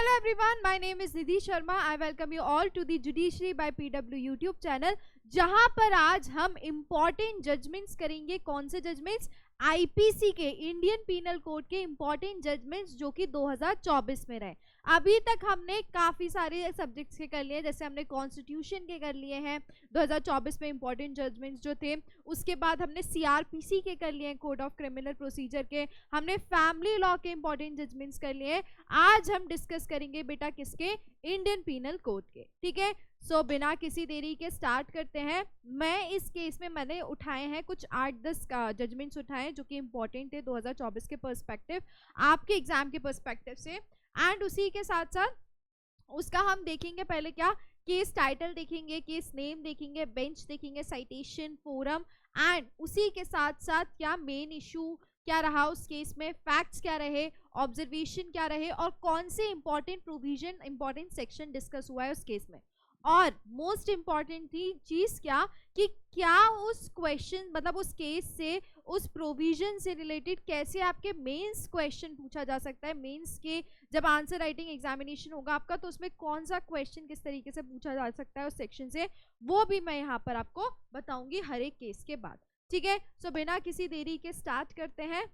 Hello everyone, my name is Nidhi Sharma. I welcome you all to the Judiciary by PW YouTube channel, जहां पर आज हम important judgements करेंगे। कौन से जजमेंट्स? आईपीसी के, इंडियन पीनल कोड के इम्पोर्टेंट जजमेंट्स जो कि 2024 में रहे। अभी तक हमने काफी सारे सब्जेक्ट्स के कर लिए, जैसे हमने कॉन्स्टिट्यूशन के कर लिए हैं 2024 में इम्पोर्टेंट जजमेंट्स जो थे। उसके बाद हमने सीआरपीसी के कर लिए हैं, कोड ऑफ क्रिमिनल प्रोसीजर के। हमने फैमिली लॉ के इम्पोर्टेंट जजमेंट्स कर लिए हैं। आज हम डिस्कस करेंगे बेटा किसके? इंडियन पीनल कोड के। ठीक है, सो बिना किसी देरी के स्टार्ट करते हैं। मैं इस केस में मैंने उठाए हैं कुछ 8-10 जजमेंट्स उठाए हैं जो कि इम्पोर्टेंट थे 2024 के पर्सपेक्टिव, आपके एग्जाम के पर्सपेक्टिव से। एंड उसी के साथ साथ उसका हम देखेंगे पहले क्या, केस टाइटल देखेंगे, केस नेम देखेंगे, बेंच देखेंगे, साइटेशन, फोरम, एंड उसी के साथ साथ क्या मेन इशू क्या रहा उस केस में, फैक्ट्स क्या रहे, ऑब्जर्वेशन क्या रहे, और कौन से important provision, important section discuss हुआ है उस केस में। और मोस्ट इंपॉर्टेंट थी चीज क्या कि क्या उस क्वेश्चन मतलब उस केस से, उस प्रोविजन से रिलेटेड कैसे आपके मेंस क्वेश्चन पूछा जा सकता है। मेंस के जब आंसर राइटिंग एग्जामिनेशन होगा आपका, तो उसमें कौन सा क्वेश्चन किस तरीके से पूछा जा सकता है उस सेक्शन से, वो भी मैं यहाँ पर आपको बताऊंगी हर एक केस के बाद। ठीक है, सो बिना किसी देरी के स्टार्ट करते हैं।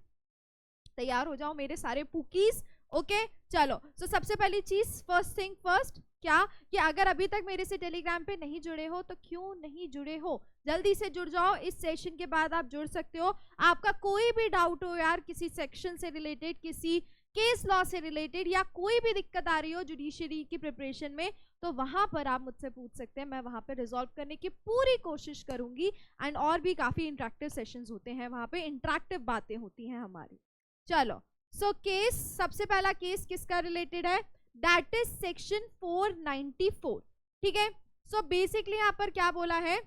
तैयार हो जाओ मेरे सारे पुकीज। ओके चलो, सो सबसे पहली चीज, फर्स्ट थिंग फर्स्ट, क्या कि अगर अभी तक मेरे से टेलीग्राम पे नहीं जुड़े हो तो क्यों नहीं जुड़े हो, जल्दी से जुड़ जाओ। इस सेशन के बाद आप जुड़ सकते हो। आपका कोई भी डाउट हो यार, किसी सेक्शन से रिलेटेड, किसी केस लॉ से रिलेटेड, या कोई भी दिक्कत आ रही हो जुडिशरी की प्रिपरेशन में, तो वहां पर आप मुझसे पूछ सकते हैं। मैं वहां पर रिजॉल्व करने की पूरी कोशिश करूंगी। एंड और भी काफी इंटरेक्टिव सेशंस होते हैं वहां पे, इंटरेक्टिव बातें होती हैं हमारी। चलो, सो केस, सबसे पहला केस किसका रिलेटेड है? That is section 494। ठीक है, सो बेसिकली यहाँ पर क्या बोला है?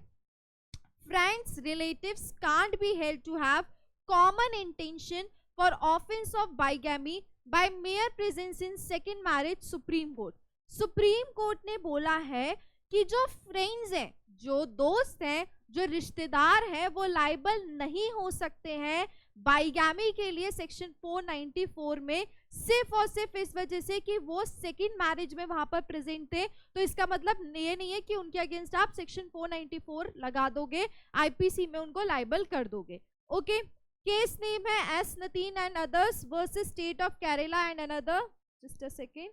Friends relatives can't be held to have common intention for offence of bigamy by mere presence in second marriage. Supreme court ने बोला है कि जो फ्रेंड्स हैं, जो दोस्त हैं, जो रिश्तेदार हैं, वो लाइबल नहीं हो सकते हैं बाइगैमी के लिए सेक्शन 494 में, सिर्फ और सिर्फ इस वजह से कि वो सेकंड मैरिज में वहां पर प्रेजेंट थे। तो इसका मतलब ये नहीं है कि उनके अगेंस्ट आप सेक्शन 494 लगा दोगे, आईपीसी में उनको लाइबल कर दोगे। ओके, केस नेम है S Nitin and others versus state of Kerala and another. Just a second,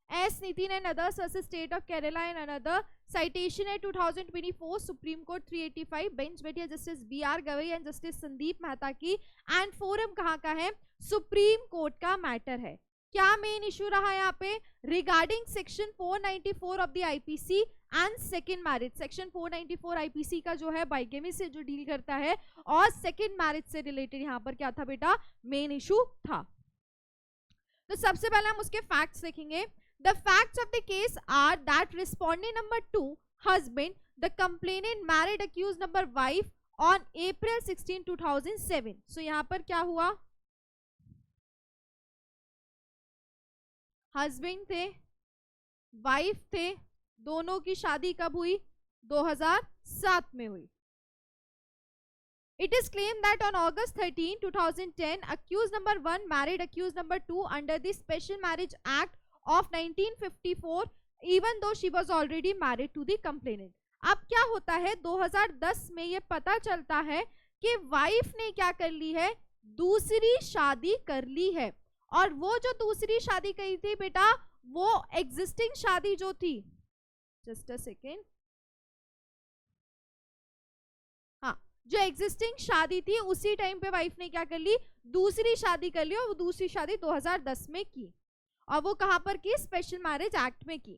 S Nitin and others versus state of Kerala and another. Citation है 2024 सुप्रीम कोर्ट 385, बेंच बैठी है Justice B R Gavai and Justice Sandeep Mehta की। And forum कहाँ का है? Supreme Court का matter है। क्या मेन इशू रहा यहाँ पे? Regarding section 494 of the IPC and second marriage. Section 494 IPC का जो है बाइगेमी से जो डील करता है, और सेकंड मैरिज से रिलेटेड यहाँ पर क्या था बेटा? मेन इशू था। तो सबसे पहले हम उसके फैक्ट्स देखेंगे। The facts of the case are that respondent number 2, husband, the complainant married accused number wife on April 16, 2007. So यहाँ पर क्या हुआ? husband थे, wife थे, दोनों की शादी कब हुई? 2007 में हुई। It is claimed that on August 13, 2010, accused number 1 married accused number 2 under the Special Marriage Act of 1954, even though she was already married to the complainant. अब क्या होता है, 2010 में ये पता चलता है कि वाइफ ने क्या कर ली है? दूसरी शादी कर ली है। और वो जो दूसरी शादी करी थी बेटा, वो एग्जिस्टिंग शादी जो थी, जस्ट अ सेकेंड, हाँ, जो एग्जिस्टिंग शादी थी उसी टाइम पे वाइफ ने क्या कर ली? दूसरी शादी कर ली, और वो दूसरी शादी 2010 में की। और वो कहां पर की? स्पेशल मैरिज एक्ट में की।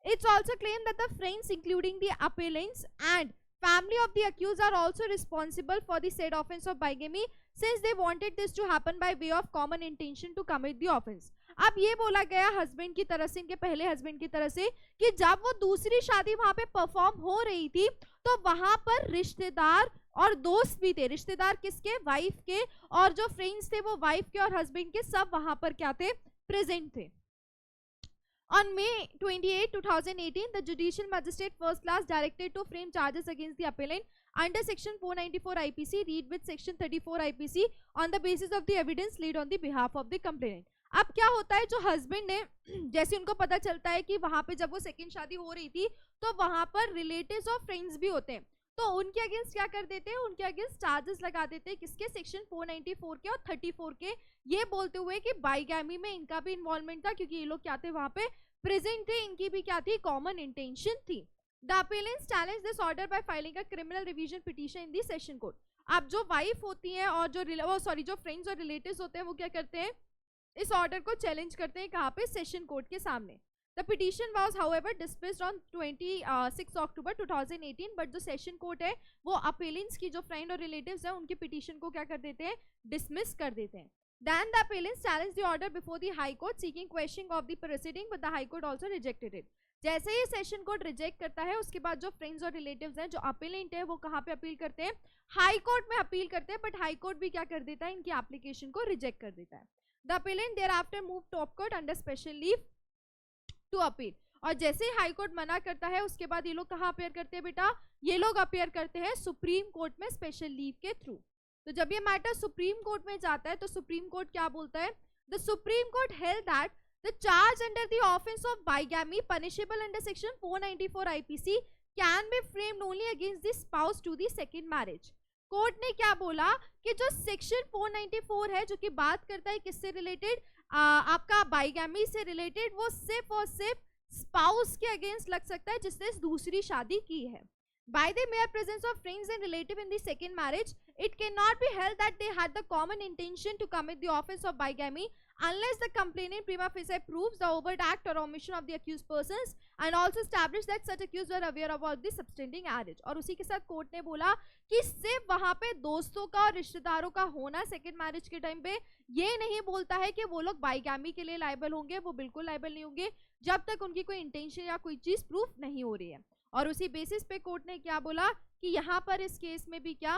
It's also claim that the friends including the appellants and family of the accused are also responsible for the said offense of bigamy since they wanted this to happen by way of common intention to commit the offense. अब ये बोला गया husband की तरफ से, इनके पहले husband की तरफ से, कि जब वो दूसरी शादी वहां पे परफॉर्म हो रही थी तो वहां पर रिश्तेदार और दोस्त भी थे। रिश्तेदार किसके? वाइफ के, और जो फ्रेंड्स थे वो वाइफ के और हस्बैंड के, सब वहां पर क्या थे? प्रेजेंट थे। On May 28, 2018, the Judicial Magistrate First Class directed to frame charges against the appellant under section 494 IPC read with section 34 IPC on the basis of the evidence laid on the behalf of the complainant. अब क्या होता है, जो husband ने जैसे उनको पता चलता है कि वहां पे जब वो सेकंड शादी हो रही थी तो वहां पर रिलेटिव्स और फ्रेंड्स भी होते हैं, तो उनके अगेंस्ट क्या कर देते हैं, उनके अगेंस्ट चार्जेस लगा देते हैं, किसके, सेक्शन 494 के और 34 के, ये बोलते हुए कि बाइगैमी में इनका भी इन्वॉल्वमेंट था, क्योंकि ये लोग क्या थे, वहां पे प्रेजेंट थे, इनकी भी क्या थी, कॉमन इंटेंशन थी. The appellants challenge this order by filing a criminal revision petition in the session court. अब जो वाइफ होती है और जो फ्रेंड्स और रिलेटिव्स होते हैं वो क्या करते हैं, इस ऑर्डर को चैलेंज करते हैं, कहाँ पे, सेशन कोर्ट के सामने. The petition was however dismissed on 26 October 2018, but जो सेशन कोर्ट है वो अपीलेंट्स की जो फ्रेंड और रिलेटिव्स हैं उनके पिटीशन को क्या कर देते हैं, डिसमिस कर देते हैं. Then the appellants challenged the order before the High Court seeking questioning of the proceeding, but the High Court also rejected it. जैसे ही सेशन कोर्ट रिजेक्ट करता है उसके बाद जो फ्रेंड्स और रिलेटिव्स हैं, जो अपीलेंट है, वो कहाँ पे अपील करते हैं, हाई कोर्ट में अपील करते हैं, बट हाई कोर्ट भी क्या कर देता है, इनकी एप्लीकेशन को रिजेक्ट कर देता है. The appellant thereafter moved top court under special leave to appeal. और जैसे ही हाई कोर्ट मना करता है उसके बाद ये लोग कहाँ अपेयर करते हैं बेटा, ये लोग अपेयर करते हैं सुप्रीम कोर्ट में स्पेशल लीव के थ्रू. तो जब ये मैटर सुप्रीम कोर्ट में जाता है तो सुप्रीम कोर्ट क्या बोलता है, the Supreme Court held that the charge under the offence of bigamy punishable under section 494 IPC can be framed only against the spouse to the second marriage. Court ने क्या बोला कि जो सेक्शन 494 है, जो कि बात करता है किससे रिलेटेड, आपका बाइगैमी से रिलेटेड, वो सिर्फ और सिर्फ स्पाउस के अगेंस्ट लग सकता है जिसने दूसरी शादी की है. By the mere presence of friends and relative in the second marriage, it cannot be held that they had the common intention to commit the offense of bigamy unless the complainant prima facie proves the overt act or omission of the accused persons and also establish that such accused were aware about the substanding marriage. और उसी के साथ court ने बोला कि सिर्फ वहां पे दोस्तों का और रिश्तेदारों का होना सेकेंड मैरिज के टाइम पे ये नहीं बोलता है कि वो लोग बाइगैमी के लिए लायबल होंगे, वो बिल्कुल लायबल नहीं होंगे जब तक उनकी कोई इंटेंशन या कोई चीज प्रूफ नहीं हो रही है. और उसी बेसिस पे कोर्ट ने क्या बोला कि यहाँ पर इस केस में भी क्या,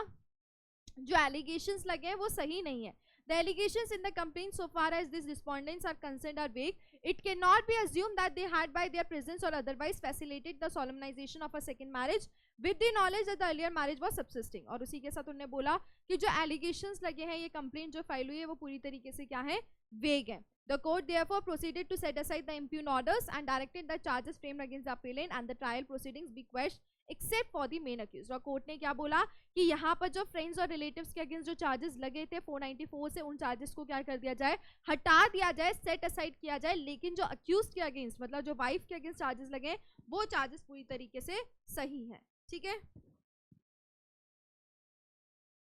जो एलिगेशंस लगे हैं वो सही नहीं है. The allegations in the complaint so far as these respondents are concerned are vague. It cannot be assumed that they had by their presence or otherwise facilitated the solemnization of a second marriage with the knowledge that the earlier marriage was subsisting. और उसी के साथ उन्होंने बोला कि जो allegations लगे हैं, ये complaint जो फाइल हुई है वो पूरी तरीके से क्या है, वेग है. The court therefore proceeded to set aside the impugned orders and directed the charges framed against the appellant and the trial proceedings be quashed except for the main accused. और कोर्ट ने क्या बोला कि यहाँ पर जो फ्रेंड्स और relatives के अगेंस्ट जो चार्जेस लगे थे 494 से, उन चार्जेस को क्या कर दिया जाए, हटा दिया जाए, सेट असाइड किया जाए, लेकिन जो अक्यूज के अगेंस्ट मतलब जो वाइफ के अगेंस्ट चार्जेस लगे वो चार्जेस पूरी तरीके से सही हैं. ठीक है,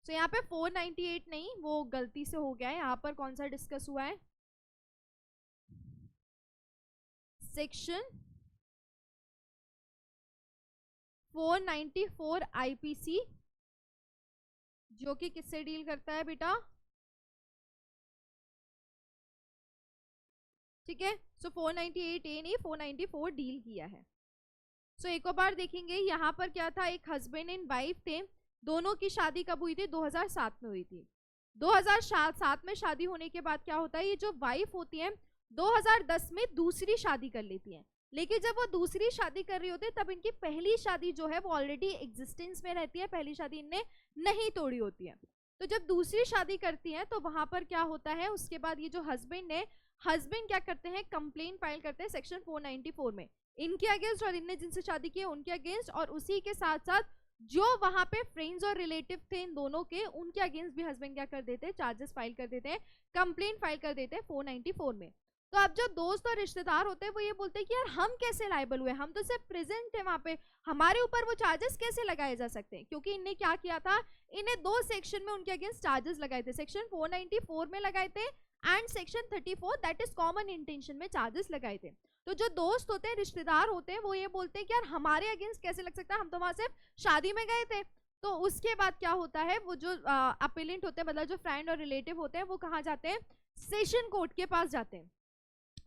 तो यहाँ पे 498 नहीं, वो गलती से हो गया है. यहाँ पर कौन सा डिस्कस हुआ है, सेक्शन 494 IPC, जो कि किससे डील करता है बेटा, ठीक है. सो 498A नहीं 494 डील किया है. सो एक और बार देखेंगे, यहाँ पर क्या था, एक हस्बैंड एंड वाइफ थे, दोनों की शादी कब हुई थी, 2007 में हुई थी. 2007 में शादी होने के बाद क्या होता है, ये जो वाइफ होती है 2010 में दूसरी शादी कर लेती हैं, लेकिन जब वो दूसरी शादी कर रही होती है तब इनकी पहली शादी जो है वो ऑलरेडी एग्जिस्टेंस में रहती है, पहली शादी इनने नहीं तोड़ी होती है. तो जब दूसरी शादी करती हैं तो वहां पर क्या होता है, उसके बाद ये जो हस्बैंड क्या करते हैं, कंप्लेंट फाइल करते हैं सेक्शन 494 में इनके अगेंस्ट और इनने जिनसे शादी की है उनके अगेंस्ट, और उसी के साथ साथ जो वहां पे फ्रेंड्स और रिलेटिव थे इन दोनों के, उनके अगेंस्ट भी हस्बैंड क्या कर देते हैं, चार्जेस फाइल कर देते हैं, कंप्लेंट फाइल कर देते हैं 494 में. तो अब जो दोस्त और रिश्तेदार होते हैं वो ये बोलते हैं कि यार हम कैसे लायबल हुए, हम तो सिर्फ प्रेजेंट थे वहां पे, हमारे ऊपर वो चार्जेस कैसे लगाए जा सकते हैं, क्योंकि इनने क्या किया था, इन्हें दो सेक्शन में उनके अगेंस्ट चार्जेस लगाए थे, सेक्शन 494 में लगाए थे and section 34 that is common intention में चार्जेस लगाए थे. तो जो दोस्त होते हैं, रिश्तेदार होते हैं, वो ये बोलते हैं कि यार हमारे अगेंस्ट कैसे लग सकता है, हम तो वहां सिर्फ शादी में गए थे. तो उसके बाद क्या होता है, वो जो अपीलेंट होते हैं मतलब जो फ्रेंड और रिलेटिव होते हैं वो कहाँ जाते हैं, सेशन कोर्ट के पास जाते हैं.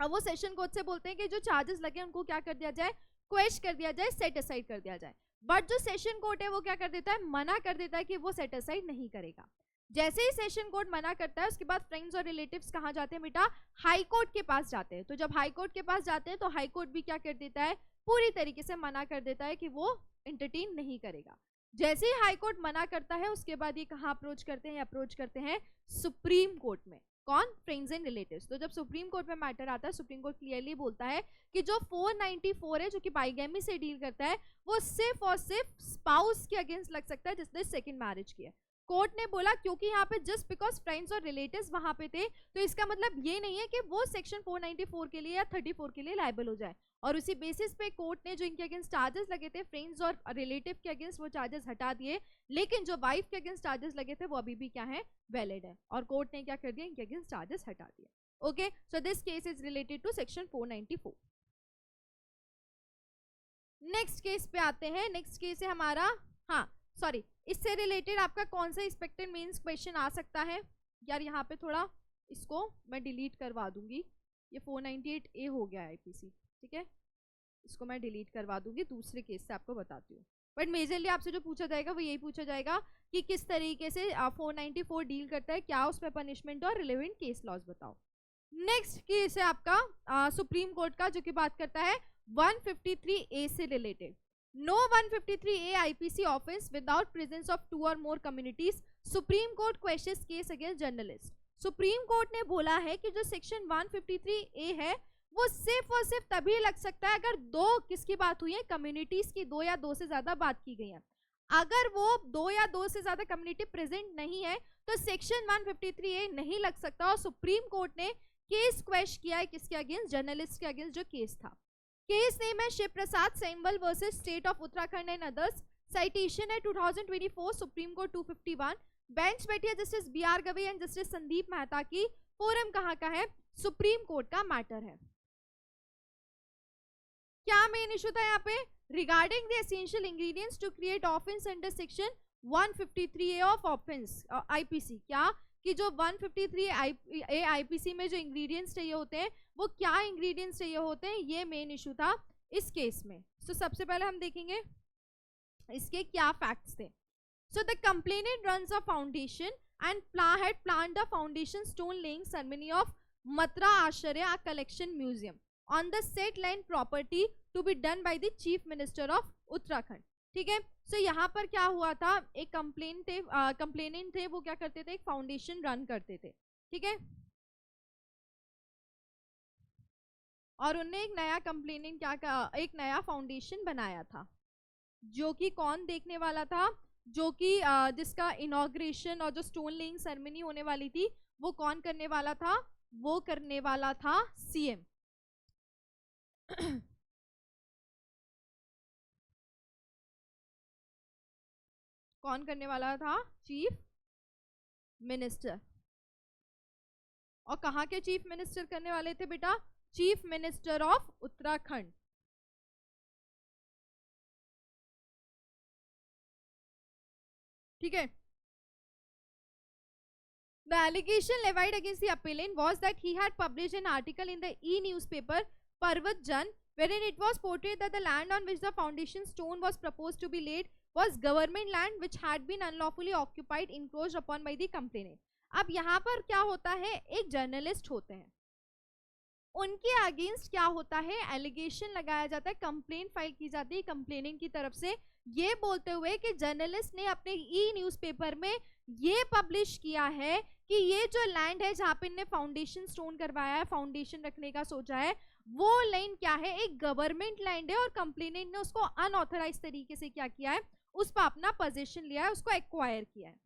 अब वो सेशन कोर्ट से बोलते हैं कि जो चार्जेस लगे उनको क्या कर दिया जाए, क्वेश कर दिया जाए, सेट असाइड कर दिया जाए. बट जो सेशन कोर्ट है वो क्या कर देता है, मना कर देता है कि वो सेट असाइड नहीं करेगा. जैसे ही सेशन कोर्ट मना करता है उसके बाद फ्रेंड्स और रिलेटिव्स कहाँ जाते हैं बेटा, हाई कोर्ट के पास जाते हैं. तो जब हाई कोर्ट के पास जाते हैं तो हाई कोर्ट भी क्या कर देता है, पूरी तरीके से मना कर देता है कि वो एंटरटेन नहीं करेगा. जैसे ही हाई कोर्ट मना करता है उसके बाद ये कहाँ अप्रोच करते हैं, अप्रोच करते हैं सुप्रीम कोर्ट में। कौन? Friends and relatives. तो जब सुप्रीम कोर्ट में मैटर आता है, सुप्रीम कोर्ट क्लियरली बोलता है कि जो 494 है जो कि बाइगेमी से डील करता है, वो सिर्फ और सिर्फ स्पाउस के अगेंस्ट लग सकता है जिसने सेकंड मैरिज किया। कोर्ट ने बोला क्योंकि यहाँ पे जस्ट बिकॉज फ्रेंड्स और रिलेटिव्स वहां पे थे, तो इसका मतलब ये नहीं है कि वो सेक्शन 494 के लिए या 34 के लिए लायबल हो जाए। और उसी बेसिस पे कोर्ट ने जो इनके अगेंस्ट चार्जेस लगे थे फ्रेंड्स और रिलेटिव के अगेंस्ट, वो चार्जेस हटा दिए, लेकिन जो वाइफ के अगेंस्ट चार्जेस लगे थे वो अभी भी क्या है, वैलिड है। और कोर्ट ने क्या कर दिया, इनके अगेंस्ट चार्जेस हटा दिए। Okay, so this case is related to section 494। Next case पे आते हैं। नेक्स्ट केस है हमारा, हाँ सॉरी, इससे रिलेटेड आपका कौन सा एक्सपेक्टेड मीन्स क्वेश्चन आ सकता है यार, यहाँ पे थोड़ा इसको मैं डिलीट करवा दूंगी, ये 498A हो गया आईपीसी, ठीक है, इसको मैं डिलीट करवा दूंगी, दूसरे केस से आपको बताती हूँ। बट मेजरली आपसे जो पूछा जाएगा वो यही पूछा जाएगा कि किस तरीके से 494 डील करता है, क्या उसमें पनिशमेंट और रिलेवेंट केस लॉज बताओ। नेक्स्ट केस है आपका सुप्रीम कोर्ट का, जो कि बात करता है 153A से related. No 153A IPC offence without presence of 2 or more communities, Supreme Court quashes case against journalist. Supreme court ने बोला है कि जो सेक्शन 153A है वो सिर्फ और सिर्फ तभी लग सकता है अगर दो, किसकी बात हुई है, कम्युनिटीज की, दो या दो से ज्यादा बात की गई है। अगर वो दो या दो से ज्यादा कम्युनिटी प्रेजेंट नहीं है तो सेक्शन 153A नहीं लग सकता। और सुप्रीम कोर्ट ने केस क्वेश किया है किसके अगेंस्ट, जर्नलिस्ट के अगेंस्ट जो केस था। केस नेम है Shiv Prasad Semwal versus state of Uttarakhand and others. Citation है 2024 सुप्रीम कोर्ट 251। बेंच बैठी है Justice BR Gavai and Justice Sandeep Mehta की। फोरम कहाँ का है, सुप्रीम कोर्ट का मैटर है। क्या मेन इशू था यहाँ पे, regarding the essential ingredients to create offence under section 153A of offence IPC। क्या कि जो 153A IPC में जो इंग्रेडिएंट्स चाहिए होते हैं वो क्या इंग्रेडिएंट्स चाहिए होते हैं, ये मेन इशू था इस केस में। सो सबसे पहले हम देखेंगे इसके क्या फैक्ट्स थे। So the complainant runs a foundation and had planned a foundation stone laying ceremony of Matra Asharya, a collection museum on the said land property to be done by the chief minister of Uttarakhand। ठीक है, सो यहाँ पर क्या हुआ था, एक complainant थे, वो क्या करते थे, एक फाउंडेशन रन करते थे, ठीक है, और उनने एक नया कंप्लेनेंट एक नया फाउंडेशन बनाया था, जो कि कौन देखने वाला था, जो कि जिसका इनॉग्रेशन और जो स्टोन लेइंग सेरेमनी होने वाली थी वो कौन करने वाला था, वो करने वाला था CM। कौन करने वाला था, चीफ मिनिस्टर। और कहाँ के चीफ मिनिस्टर करने वाले थे बेटा, चीफ मिनिस्टर ऑफ उत्तराखंड। ठीक है, the allegation levied against the appellant was that he had published an article in the e-newspaper Parvat Jan wherein it was portrayed that the land on which the foundation stone was proposed to be laid was government land which had been unlawfully occupied, encroached upon by the complainant। अब यहाँ पर क्या होता है, एक journalist होते हैं, उनके अगेंस्ट क्या होता है, एलिगेशन लगाया जाता है, कंप्लेंट फाइल की जाती है कंप्लेनिंग की तरफ से, ये बोलते हुए कि जर्नलिस्ट ने अपने ई-न्यूज़पेपर में ये पब्लिश किया है कि ये जो लैंड है जहाँ पे इनने फाउंडेशन स्टोन करवाया है, फाउंडेशन रखने का सोचा है, वो लैंड क्या है, एक गवर्नमेंट लैंड है, और कंप्लेनेंट ने उसको अनऑथराइज तरीके से क्या किया है, उस पर अपना पोजीशन लिया है, उसको एक्वायर किया है।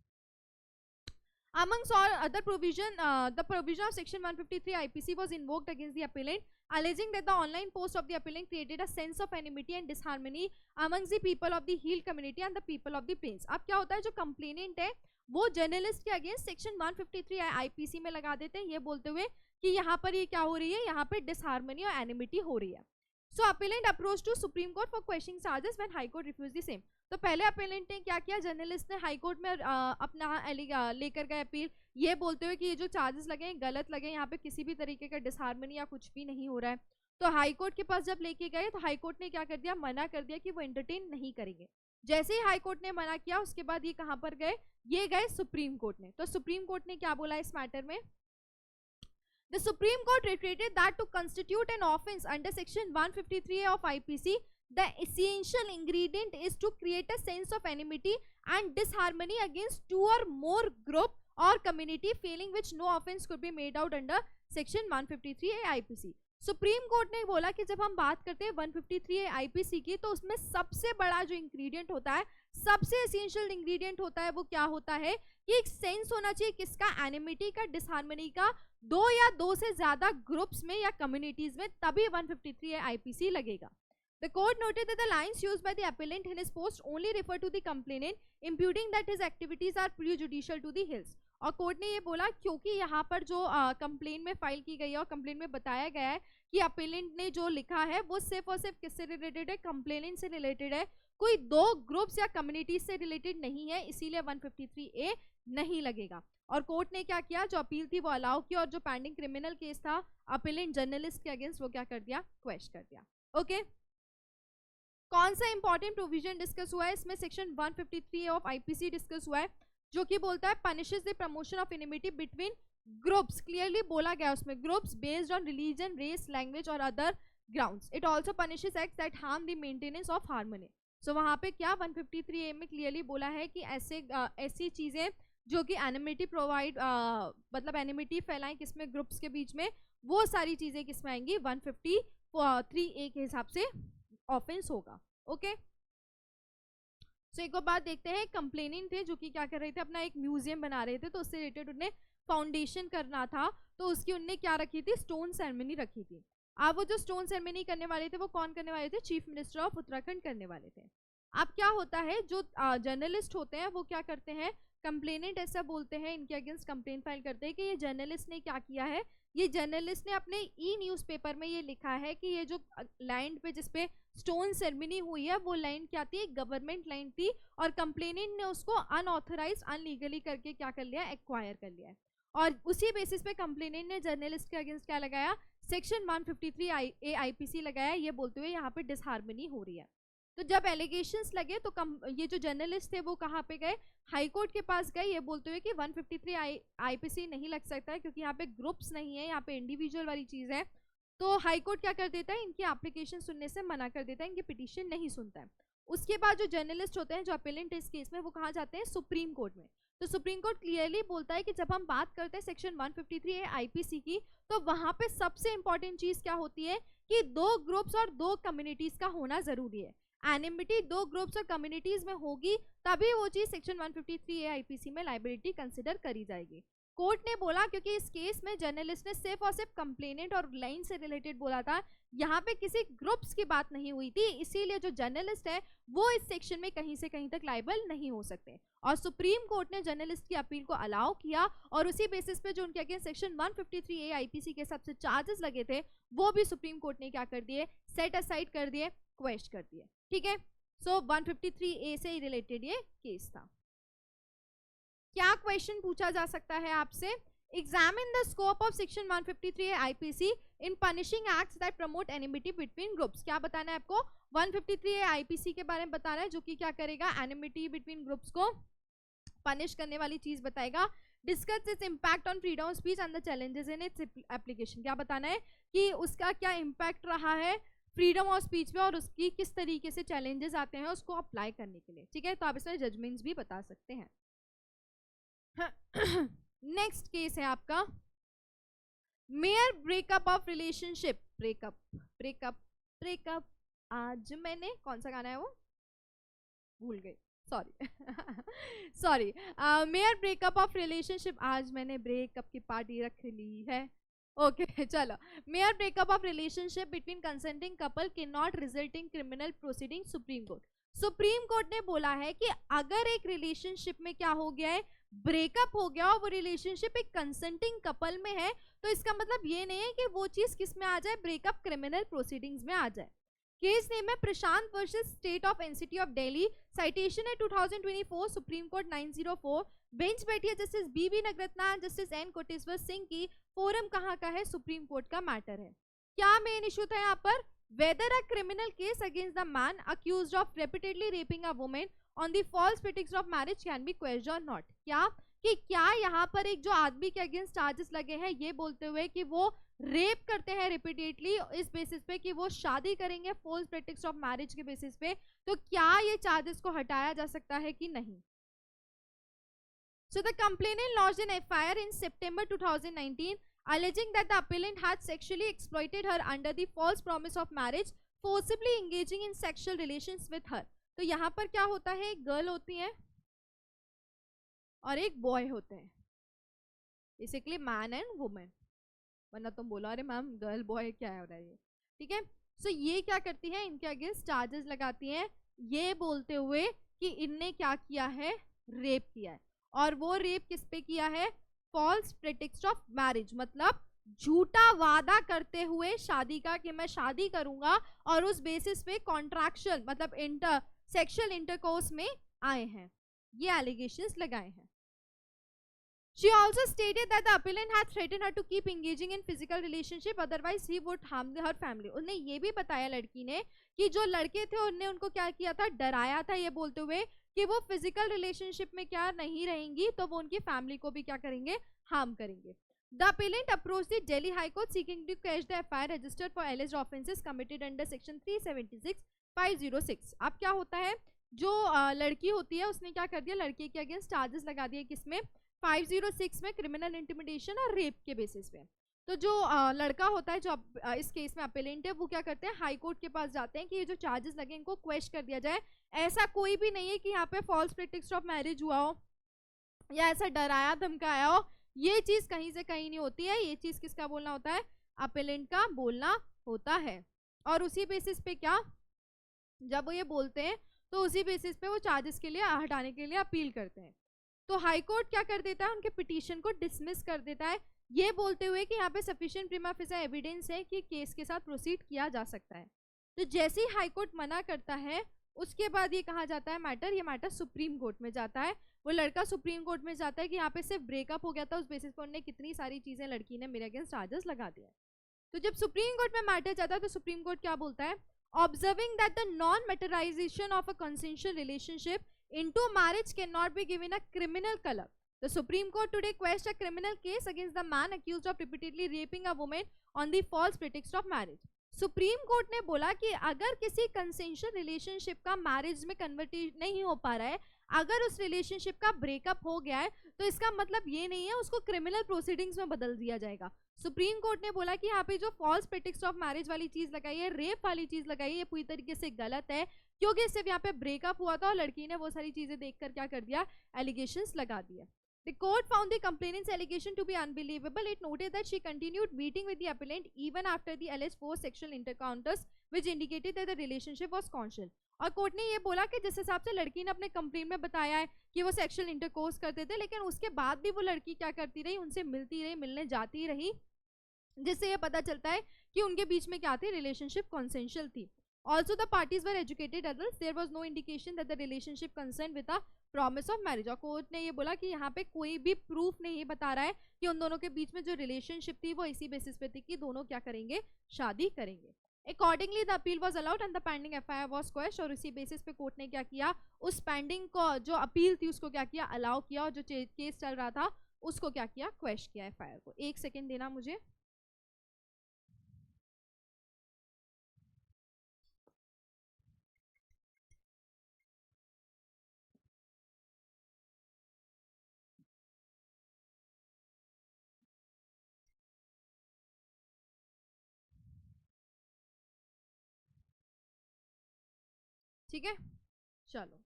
Amongst all other provision, the provision of section 153 IPC was invoked against the appellant, alleging that the online post of the appellant created a sense of enmity and disharmony amongst the people of the Hill community and the people of the plains। अब क्या होता है, जो complainant है वो journalist के against section 153 IPC में लगा देते हैं, ये बोलते हुए कि यहाँ पर ये क्या हो रही है, यहाँ पे डिसहार्मनी और एनिमिटी हो रही है। So appellant approach to Supreme Court for quashing charges when High Court refuse the same. तो पहले अपीलेंट ने क्या किया, जर्नलिस्ट ने हाई कोर्ट में अपना लेकर गए अपील, ये बोलते हुए कि ये जो चार्जेस लगे हैं गलत लगे, यहाँ पे किसी भी तरीके का डिसहार्मनी या कुछ भी नहीं हो रहा है। तो हाई कोर्ट के पास जब लेके गए तो हाई कोर्ट ने क्या कर दिया, मना कर दिया कि वो एंटरटेन नहीं करेंगे। जैसे ही हाई कोर्ट ने मना किया उसके बाद ये कहाँ पर गए, ये गए सुप्रीम कोर्ट में। तो सुप्रीम कोर्ट ने क्या बोला इस मैटर में, The Supreme Court reiterated that to constitute an offence under section 153A of IPC, the essential ingredient is to create a sense of enmity and disharmony against two or more group or community, failing which no offense could be made out under section 153A IPC. Supreme court ने बोला कि जब हम बात करते हैं 153A IPC की, तो उसमें सबसे बड़ा जो इंग्रेडिएंट होता है, सबसे एसेंशियल इंग्रेडिएंट होता है, वो क्या होता है कि एक सेंस होना चाहिए किसका, एनिमिटी का, डिसहार्मनी का, दो या दो से ज्यादा ग्रुप्स में या कम्युनिटीज में, तभी 153A आईपीसी लगेगा. The court noted that the lines used by the appellant in his post only refer to the complainant, imputing that his activities are prejudicial to the hills. और court ने ये बोला क्योंकि यहाँ पर जो कंप्लेन में फाइल की गई है और कंप्लेन में बताया गया है कि अपीलेंट ने जो लिखा है वो सिर्फ और सिर्फ किससे रिलेटेड है, कंप्लेनेंट से रिलेटेड है, कोई दो ग्रुप्स या कम्युनिटीज से रिलेटेड नहीं है, इसीलिए 153A नहीं लगेगा. और कोर्ट ने क्या किया, जो अपील थी वो अलाउ की, और जो पेंडिंग क्रिमिनल केस था अपीलेंट जर्नलिस्ट के अगेंस्ट, वो क्या कर दिया, क्वेश कर दिया. ओके, कौन सा इंपॉर्टेंट प्रोविजन डिस्कस हुआ है इसमें, section 153A of IPC discuss हुआ है, जो कि बोलता है punishes the promotion of enmity between groups. Clearly बोला गया उसमें, groups based on religion, race, language और other grounds. It also punishes acts that harm the maintenance of harmony. So वहाँ पे क्या 153A में क्लियरली बोला है कि ऐसी चीजें जो कि एनिमिटी प्रोवाइड मतलब एनिमिटी फैलाएं किसमें, ग्रुप्स के बीच में, वो सारी चीजें किसमें आएंगी, 153A के हिसाब से ऑफेंस होगा. ओके, सो एक और बात देखते हैं, कंप्लेनिंग थे जो कि क्या कर रहे थे, अपना एक म्यूजियम बना रहे थे, तो उससे रिलेटेड उन्हें फाउंडेशन करना था, तो उसकी उनने क्या रखी थी, स्टोन सेरेमनी रखी थी. अब वो जो स्टोन सेरेमनी करने वाले थे वो कौन करने वाले थे, चीफ मिनिस्टर ऑफ उत्तराखंड करने वाले थे. अब क्या होता है, जो जर्नलिस्ट होते हैं वो क्या करते हैं, कंप्लेनेंट ऐसा बोलते हैं, इनके अगेंस्ट कंप्लेन फाइल करते हैं कि ये जर्नलिस्ट ने क्या किया है, ये जर्नलिस्ट ने अपने न्यूज़पेपर में ये लिखा है कि ये जो लैंड पे जिसपे स्टोन सेरेमनी हुई है वो लैंड क्या थी, गवर्नमेंट लैंड थी, और कंप्लेनेंट ने उसको अनऑथराइज अनलीगली करके क्या कर लिया, एक्वायर कर लिया है. और उसी बेसिस पे कंप्लेनेंट ने जर्नलिस्ट के अगेंस्ट क्या लगाया, सेक्शन 153A आईपीसी लगाया, ये बोलते हुए यहाँ पे डिसहार्मनी हो रही है. तो जब एलिगेशंस लगे तो ये जो जर्नलिस्ट थे वो कहाँ पे गए, हाई कोर्ट के पास गए, ये बोलते हुए कि 153 आईपीसी नहीं लग सकता है क्योंकि यहाँ पे ग्रुप्स नहीं है, यहाँ पे इंडिविजुअल वाली चीज़ है. तो हाई कोर्ट क्या कर देता है, इनकी एप्लीकेशन सुनने से मना कर देता है, इनकी पिटीशन नहीं सुनता है. उसके बाद जो जर्नलिस्ट होते हैं, जो अपीलेंट इस केस में, वो कहाँ जाते हैं, सुप्रीम कोर्ट में. तो सुप्रीम कोर्ट क्लियरली बोलता है कि जब हम बात करते हैं सेक्शन 153A आईपीसी की, तो वहाँ पे सबसे इंपॉर्टेंट चीज़ क्या होती है कि दो ग्रुप्स और दो कम्युनिटीज़ का होना ज़रूरी है. एनिमिटी दो ग्रुप्स और कम्युनिटीज में होगी तभी वो चीज सेक्शन 153A आईपीसी में लाइबिलिटी कंसिडर करी जाएगी. कोर्ट ने बोला क्योंकि इस केस में जर्नलिस्ट ने सिर्फ और सिर्फ कंप्लेनेंट और लाइन से रिलेटेड बोला था, यहाँ पे किसी ग्रुप्स की बात नहीं हुई थी, इसीलिए जो जर्नलिस्ट है वो इस सेक्शन में कहीं से कहीं तक लाइबल नहीं हो सकते. और सुप्रीम कोर्ट ने जर्नलिस्ट की अपील को अलाउ किया, और उसी बेसिस पे जो उनके अगेंस्ट सेक्शन 153A आईपीसी के सबसे चार्जेस लगे थे वो भी सुप्रीम कोर्ट ने क्या कर दिए, सेट असाइड कर दिए, क्वेश्चन कर दिए. ठीक है, सो 153A से रिलेटेड ये केस था. क्या क्वेश्चन पूछा जा सकता है आपसे, examine the scope of section 153A IPC in punishing acts that promote enmity between groups. क्या बताना है आपको, 153A आईपीसी के बारे में बताना है, जो कि क्या करेगा, एनिमिटी बिटवीन ग्रुप्स को पनिश करने वाली चीज बताएगा. Discuss its impact on freedom of speech and the challenges in its application. क्या बताना है कि उसका क्या इम्पैक्ट रहा है फ्रीडम ऑफ स्पीच पे, और उसकी किस तरीके से चैलेंजेस आते हैं उसको अप्लाई करने के लिए. ठीक है, तो आप इसमें जजमेंट्स भी बता सकते हैं. नेक्स्ट केस है आपका mayor breakup of relationship. Breakup breakup breakup, आज मैंने, कौन सा गाना है वो, भूल गई, sorry. Mayor breakup of relationship, आज मैंने ब्रेकअप की पार्टी रख ली है. ओके चलो, mayor breakup of relationship between consenting couple can not result in criminal proceeding. Supreme court, supreme court ने बोला है कि अगर एक रिलेशनशिप में क्या हो गया है, ब्रेकअप हो गया और वो रिलेशनशिप एक कंसेंटिंग कपल में है, तो इसका मतलब ये नहीं है कि वो चीज किस में आ जाए, ब्रेकअप क्रिमिनल प्रोसीडिंग्स में आ जाए. केस नेम है Prashant versus state of NCT of Delhi. Citation है 2024 सुप्रीम कोर्ट 904. बेंच बैठी है Justice B B Nagarathna, Justice N Koteshwar Singh की. फोरम कहाँ का है, सुप्रीम कोर्ट का मैटर है. क्या मेन इशू था यहाँ पर, whether a criminal case against the man accused of repeatedly raping a woman on the false pretext of marriage can be question और नॉट. क्या कि क्या यहाँ पर एक जो आदमी के अगेंस्ट चार्जेस लगे हैं ये बोलते हुए कि वो रेप करते हैं रिपीटेडली इस बेसिस पे कि वो शादी करेंगे फॉल्स प्रेटेक्स्ट ऑफ मैरिज के बेसिस पे, तो क्या ये चार्जेस को हटाया जा सकता है कि नहीं? So the complainant lodged an FIR in September 2019 alleging that the appellant had sexually exploited her under the false promise of marriage, forcibly engaging in sexual relations with her. तो यहाँ पर क्या होता है, एक गर्ल होती है और एक बॉय होते हैं, बेसिकली मैन एंड वुमेन, वरना तुम बोलो अरे मैम गर्ल बॉय क्या हो रहा है ये, ठीक है। सो ये क्या करती है, इनके अगेंस्ट चार्जेस लगाती हैं ये बोलते हुए कि इनने क्या किया है, रेप किया है। और वो रेप किस पे किया है, फॉल्स प्रेटेक्स्ट ऑफ मैरिज, मतलब झूठा वादा करते हुए शादी का कि मैं शादी करूंगा, और उस बेसिस पे कॉन्ट्रैक्शन मतलब सेक्सुअल इंटरकोर्स में आए हैं, ये एलिगेशंस लगाए हैं। She also stated that the appellant had threatened her to keep engaging in physical relationship, otherwise he would harm her family. उन्हें ये भी बताया लड़की ने कि जो लड़के थे उन्हें उनको क्या किया था, डराया था ये बोलते हुए कि वो फिजिकल रिलेशनशिप में क्या नहीं रहेंगी तो वो उनकी फैमिली को भी क्या करेंगे, हार्म करेंगे। The appellant approached the Delhi High Court seeking to quash the FIR registered for alleged offences committed under section 376/506। अब क्या होता है, जो लड़की होती है उसने क्या कर दिया, लड़के के अगेंस्ट चार्जेस लगा दिए, किसमें, 506 में, क्रिमिनल इंटिमिडेशन और रेप के बेसिस पे। तो जो लड़का होता है जो इस केस में अपेलेंट है, वो क्या करते हैं, हाई कोर्ट के पास जाते हैं कि ये जो चार्जेस लगे इनको क्वेश कर दिया जाए। ऐसा कोई भी नहीं है कि यहाँ पे फॉल्स प्रेटेक्स्ट ऑफ मैरिज हुआ हो या ऐसा डराया धमकाया हो, ये चीज कहीं से कहीं नहीं होती है, ये चीज किसका बोलना होता है, अपेलेंट का बोलना होता है। और उसी बेसिस पे क्या, जब वो ये बोलते हैं तो उसी बेसिस पे वो चार्जेस के लिए हटाने के लिए अपील करते हैं। तो हाई कोर्ट क्या कर देता है, उनके पिटीशन को डिसमिस कर देता है, ये बोलते हुए कि यहाँ पे सफिशिएंट प्रीमा फेसी एविडेंस है कि केस के साथ प्रोसीड किया जा सकता है। तो जैसे ही हाई कोर्ट मना करता है उसके बाद ये कहा जाता है मैटर, ये मैटर सुप्रीम कोर्ट में जाता है। वो लड़का सुप्रीम कोर्ट में जाता है कि यहाँ पे सिर्फ ब्रेकअप हो गया था, उस बेसिस पर उन्होंने कितनी सारी चीजें लड़की ने मेरे अगेंस्ट चार्जेस लगा दिया। तो जब सुप्रीम कोर्ट में मैटर जाता है तो सुप्रीम कोर्ट क्या बोलता है, observing that the non materialisation of a consensual relationship into marriage cannot be given a criminal color. The Supreme Court today quashed a criminal case against the man accused of repeatedly raping a woman on the false pretext of marriage. Supreme court ने बोला कि अगर किसी consensual relationship का marriage में convert नहीं हो पा रहा है, अगर उस रिलेशनशिप का ब्रेकअप हो गया है, तो इसका मतलब ये नहीं है उसको क्रिमिनल प्रोसीडिंग्स में बदल दिया जाएगा। सुप्रीम कोर्ट ने बोला कि यहाँ पे जो फॉल्स प्रेटेक्स्ट ऑफ मैरिज वाली चीज लगाई है, रेप वाली चीज लगाई है, ये पूरी तरीके से गलत है, क्योंकि सिर्फ यहाँ पे ब्रेकअप हुआ था और लड़की ने वो सारी चीजें देखकर क्या कर दिया, एलिगेशंस लगा दिया। The court found the complainant's allegation to be unbelievable. It noted that she continued meeting with the appellant even after the alleged forced sexual encounters, which indicated that the relationship was consensual. और court ने ये बोला कि जिस हिसाब से लड़की ने अपने कंप्लेंट में बताया है कि वो सेक्सुअल इंटरकोर्स करते थे, लेकिन उसके बाद भी वो लड़की क्या करती रही, उनसे मिलती रही, मिलने जाती रही, जिससे ये पता चलता है कि उनके बीच में क्या थी, रिलेशनशिप कॉन्सेंशुअल थी। Also, the parties were educated adults. There was no indication that the relationship concerned with a promise of marriage. और कोर्ट ने ये बोला कि यहाँ पे कोई भी प्रूफ नहीं बता रहा है कि उन दोनों के बीच में जो रिलेशनशिप थी वो इसी बेसिस पे थी कि दोनों क्या करेंगे, शादी करेंगे। Accordingly, the appeal was allowed and the pending FIR was quashed. और इसी बेसिस पे कोर्ट ने क्या किया, उस पेंडिंग को जो अपील थी उसको क्या किया, अलाउ किया, और जो केस चल रहा था उसको क्या किया, क्वेश किया FIR को। एक सेकेंड देना मुझे। ठीक है, चलो।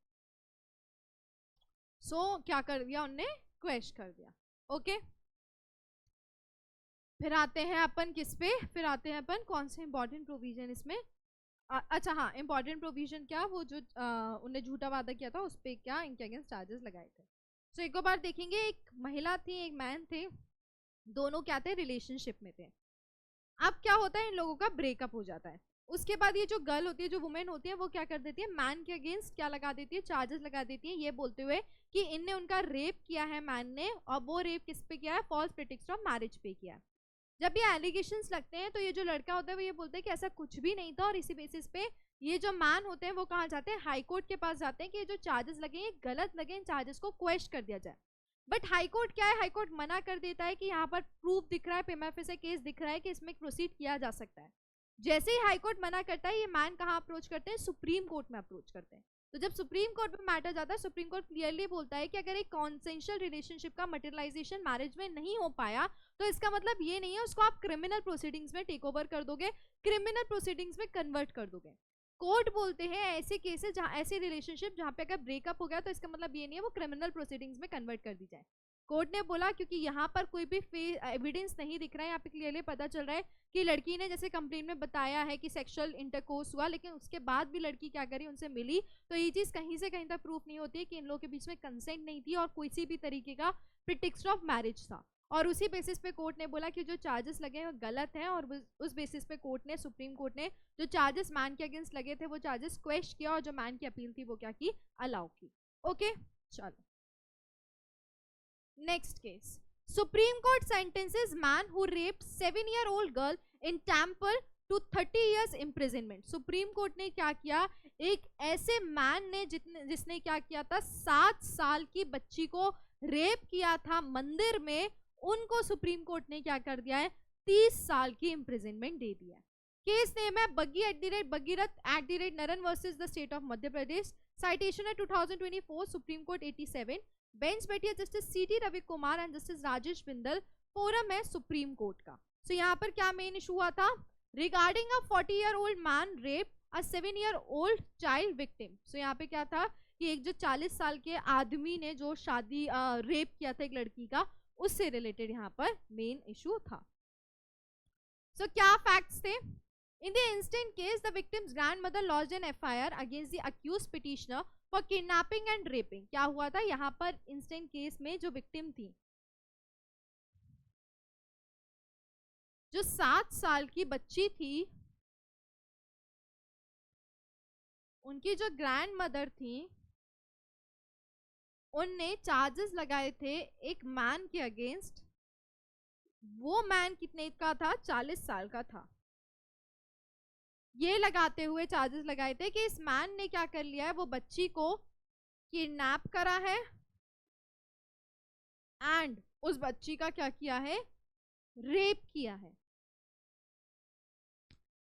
सो क्या कर दिया उनने, क्वेश कर दिया। ओके, फिर आते हैं अपन किस पे, फिर आते हैं अपन कौन से इंपॉर्टेंट प्रोविजन इसमें। अच्छा हाँ, इंपॉर्टेंट प्रोविजन क्या, वो जो उनने झूठा वादा किया था उस पर क्या इनके अगेंस्ट चार्जेस लगाए थे। सो एक बार देखेंगे, एक महिला थी एक मैन थे, दोनों क्या थे, रिलेशनशिप में थे। अब क्या होता है, इन लोगों का ब्रेकअप हो जाता है। उसके बाद ये जो गर्ल होती है, जो वुमेन होती है, वो क्या कर देती है, मैन के अगेंस्ट क्या लगा देती है, चार्जेस लगा देती है, ये बोलते हुए कि इनने उनका रेप किया है मैन ने, और वो रेप किस पे किया है, फॉल्स प्रेटेक्स्ट ऑफ मैरिज पे किया है। जब ये एलिगेशंस लगते हैं तो ये जो लड़का होता है वो ये बोलता है कि ऐसा कुछ भी नहीं था, और इसी बेसिस पे ये जो मैन होते हैं वो कहाँ जाते हैं, हाई कोर्ट के पास जाते हैं कि ये जो चार्जेस लगे ये गलत लगे, इन चार्जेस को क्वेश्चन कर दिया जाए। बट हाई कोर्ट क्या है, हाई कोर्ट मना कर देता है कि यहाँ पर प्रूफ दिख रहा है, प्रिमा फेसी केस दिख रहा है कि इसमें प्रोसीड किया जा सकता है। जैसे ही हाई कोर्ट मना करता है, ये मैन कहाँ अप्रोच करते हैं, सुप्रीम कोर्ट में अप्रोच करते हैं। तो जब सुप्रीम कोर्ट में मैटर जाता है, सुप्रीम कोर्ट क्लियरली बोलता है कि अगर एक कॉन्सेंशुअल रिलेशनशिप का मटेरियलाइजेशन मैरिज में नहीं हो पाया, तो इसका मतलब ये नहीं है उसको आप क्रिमिनल प्रोसीडिंग्स में टेक ओवर कर दोगे, क्रिमिनल प्रोसीडिंग्स में कन्वर्ट कर दोगे। कोर्ट बोलते हैं ऐसे केसेस जहाँ, ऐसे रिलेशनशिप जहाँ पे अगर ब्रेकअप हो गया तो इसका मतलब ये नहीं है वो क्रिमिनल प्रोसीडिंग्स में कन्वर्ट कर दी जाए। कोर्ट ने बोला क्योंकि यहाँ पर कोई भी एविडेंस नहीं दिख रहा है, यहाँ पे क्लियरली पता चल रहा है कि लड़की ने जैसे कंप्लेंट में बताया है कि सेक्सुअल इंटरकोर्स हुआ, लेकिन उसके बाद भी लड़की क्या करी, उनसे मिली, तो ये चीज कहीं से कहीं तक प्रूफ नहीं होती है कि इन लोगों के बीच में कंसेंट नहीं थी और किसी भी तरीके का प्रिटेक्स्ट ऑफ मैरिज था। और उसी बेसिस पे कोर्ट ने बोला कि जो चार्जेस लगे हैं वो गलत हैं, और उस बेसिस पे कोर्ट ने, सुप्रीम कोर्ट ने जो चार्जेस मैन के अगेंस्ट लगे थे वो चार्जेस क्वेश्चन किया, और जो मैन की अपील थी वो क्या की, अलाउ की। ओके, चलो next case. Supreme Court sentences man who raped 7-year-old girl in temple to 30 years imprisonment। सुप्रीम कोर्ट ने क्या किया, एक ऐसे मैन ने जिसने क्या किया था, 7 साल की बच्ची को रेप किया था मंदिर में, उनको सुप्रीम कोर्ट ने क्या कर दिया है, 30 साल की इम्प्रिजनमेंट दे दिया है। केस नेम है Bhagirath @ Naran versus the state of Madhya Pradesh. Citation है 2024 सुप्रीम कोर्ट 87। बेंच बैठी है justice C T Ravi Kumar and justice Rajesh Bindal. Forum है सुप्रीम कोर्ट का। सो यहाँ पर क्या मेन इशू हुआ था, regarding a 40-year-old man rape a 7-year-old child victim. So यहाँ पे क्या था कि एक जो 40 साल के आदमी ने जो शादी रेप किया था एक लड़की का, उससे रिलेटेड यहाँ पर मेन इशू था। सो क्या फैक्ट्स थे, in the instant case the victims grandmother launched an FIR against the accused petitioner for kidnapping and rapping. क्या हुआ था यहाँ पर इंस्टेंट केस में, जो विक्टिम थी, जो 7 साल की बच्ची थी, उनकी जो ग्रैंड मदर थी, उनने चार्जेस लगाए थे एक मैन के अगेंस्ट। वो मैन कितने का था, 40 साल का था। ये लगाते हुए चार्जेस लगाए थे कि इस मैन ने क्या कर लिया है, वो बच्ची को किडनैप करा है एंड उस बच्ची का क्या किया है, रेप किया है।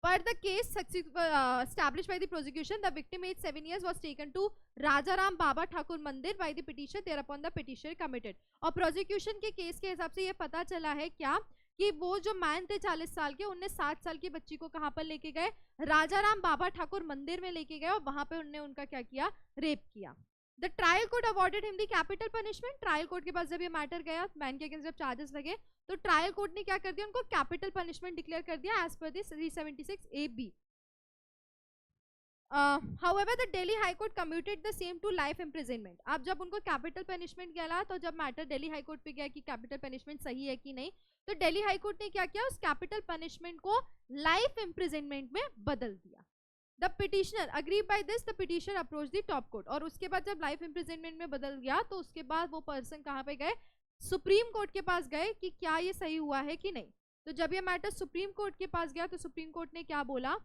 पर the case established by the prosecution, the victim aged 7 years was taken to Rajaram Baba Thakur Mandir by the petitioner, thereupon the petitioner committed। और प्रोसिक्यूशन के केस के हिसाब से ये पता चला है क्या कि वो जो मैन थे 40 साल के, उनने 7 साल की बच्ची को कहाँ पर लेके गए, राजाराम बाबा ठाकुर मंदिर में लेके गए, और वहां पे उनने उनका क्या किया, रेप किया। The trial court awarded him the capital punishment. Trial court के पास जब ये मैटर गया, मैन के अगेंस्ट जब चार्जेस लगे, तो ट्रायल कोर्ट ने क्या कर दिया, उनको कैपिटल पनिशमेंट डिक्लेयर कर दिया एज पर the 376AB। However, the Delhi High Court commuted the same to life imprisonment। अब जब उनको कैपिटल पनिशमेंट गया, तो जब मैटर दिल्ली हाई कोर्ट पे गया कि कैपिटल पनिशमेंट सही है कि नहीं, तो दिल्ली हाई कोर्ट ने क्या किया, उस कैपिटल पनिशमेंट को लाइफ इम्प्रिजनमेंट में बदल दिया। The petitioner agree by this, the petitioner approach the top court. और उसके बाद जब लाइफ इम्प्रिजनमेंट में बदल गया, तो उसके बाद वो पर्सन कहाँ पे गए, सुप्रीम कोर्ट के पास गए कि क्या ये सही हुआ है कि नहीं। तो जब ये मैटर सुप्रीम कोर्ट के पास गया, तो सुप्रीम कोर्ट ने क्या बोला,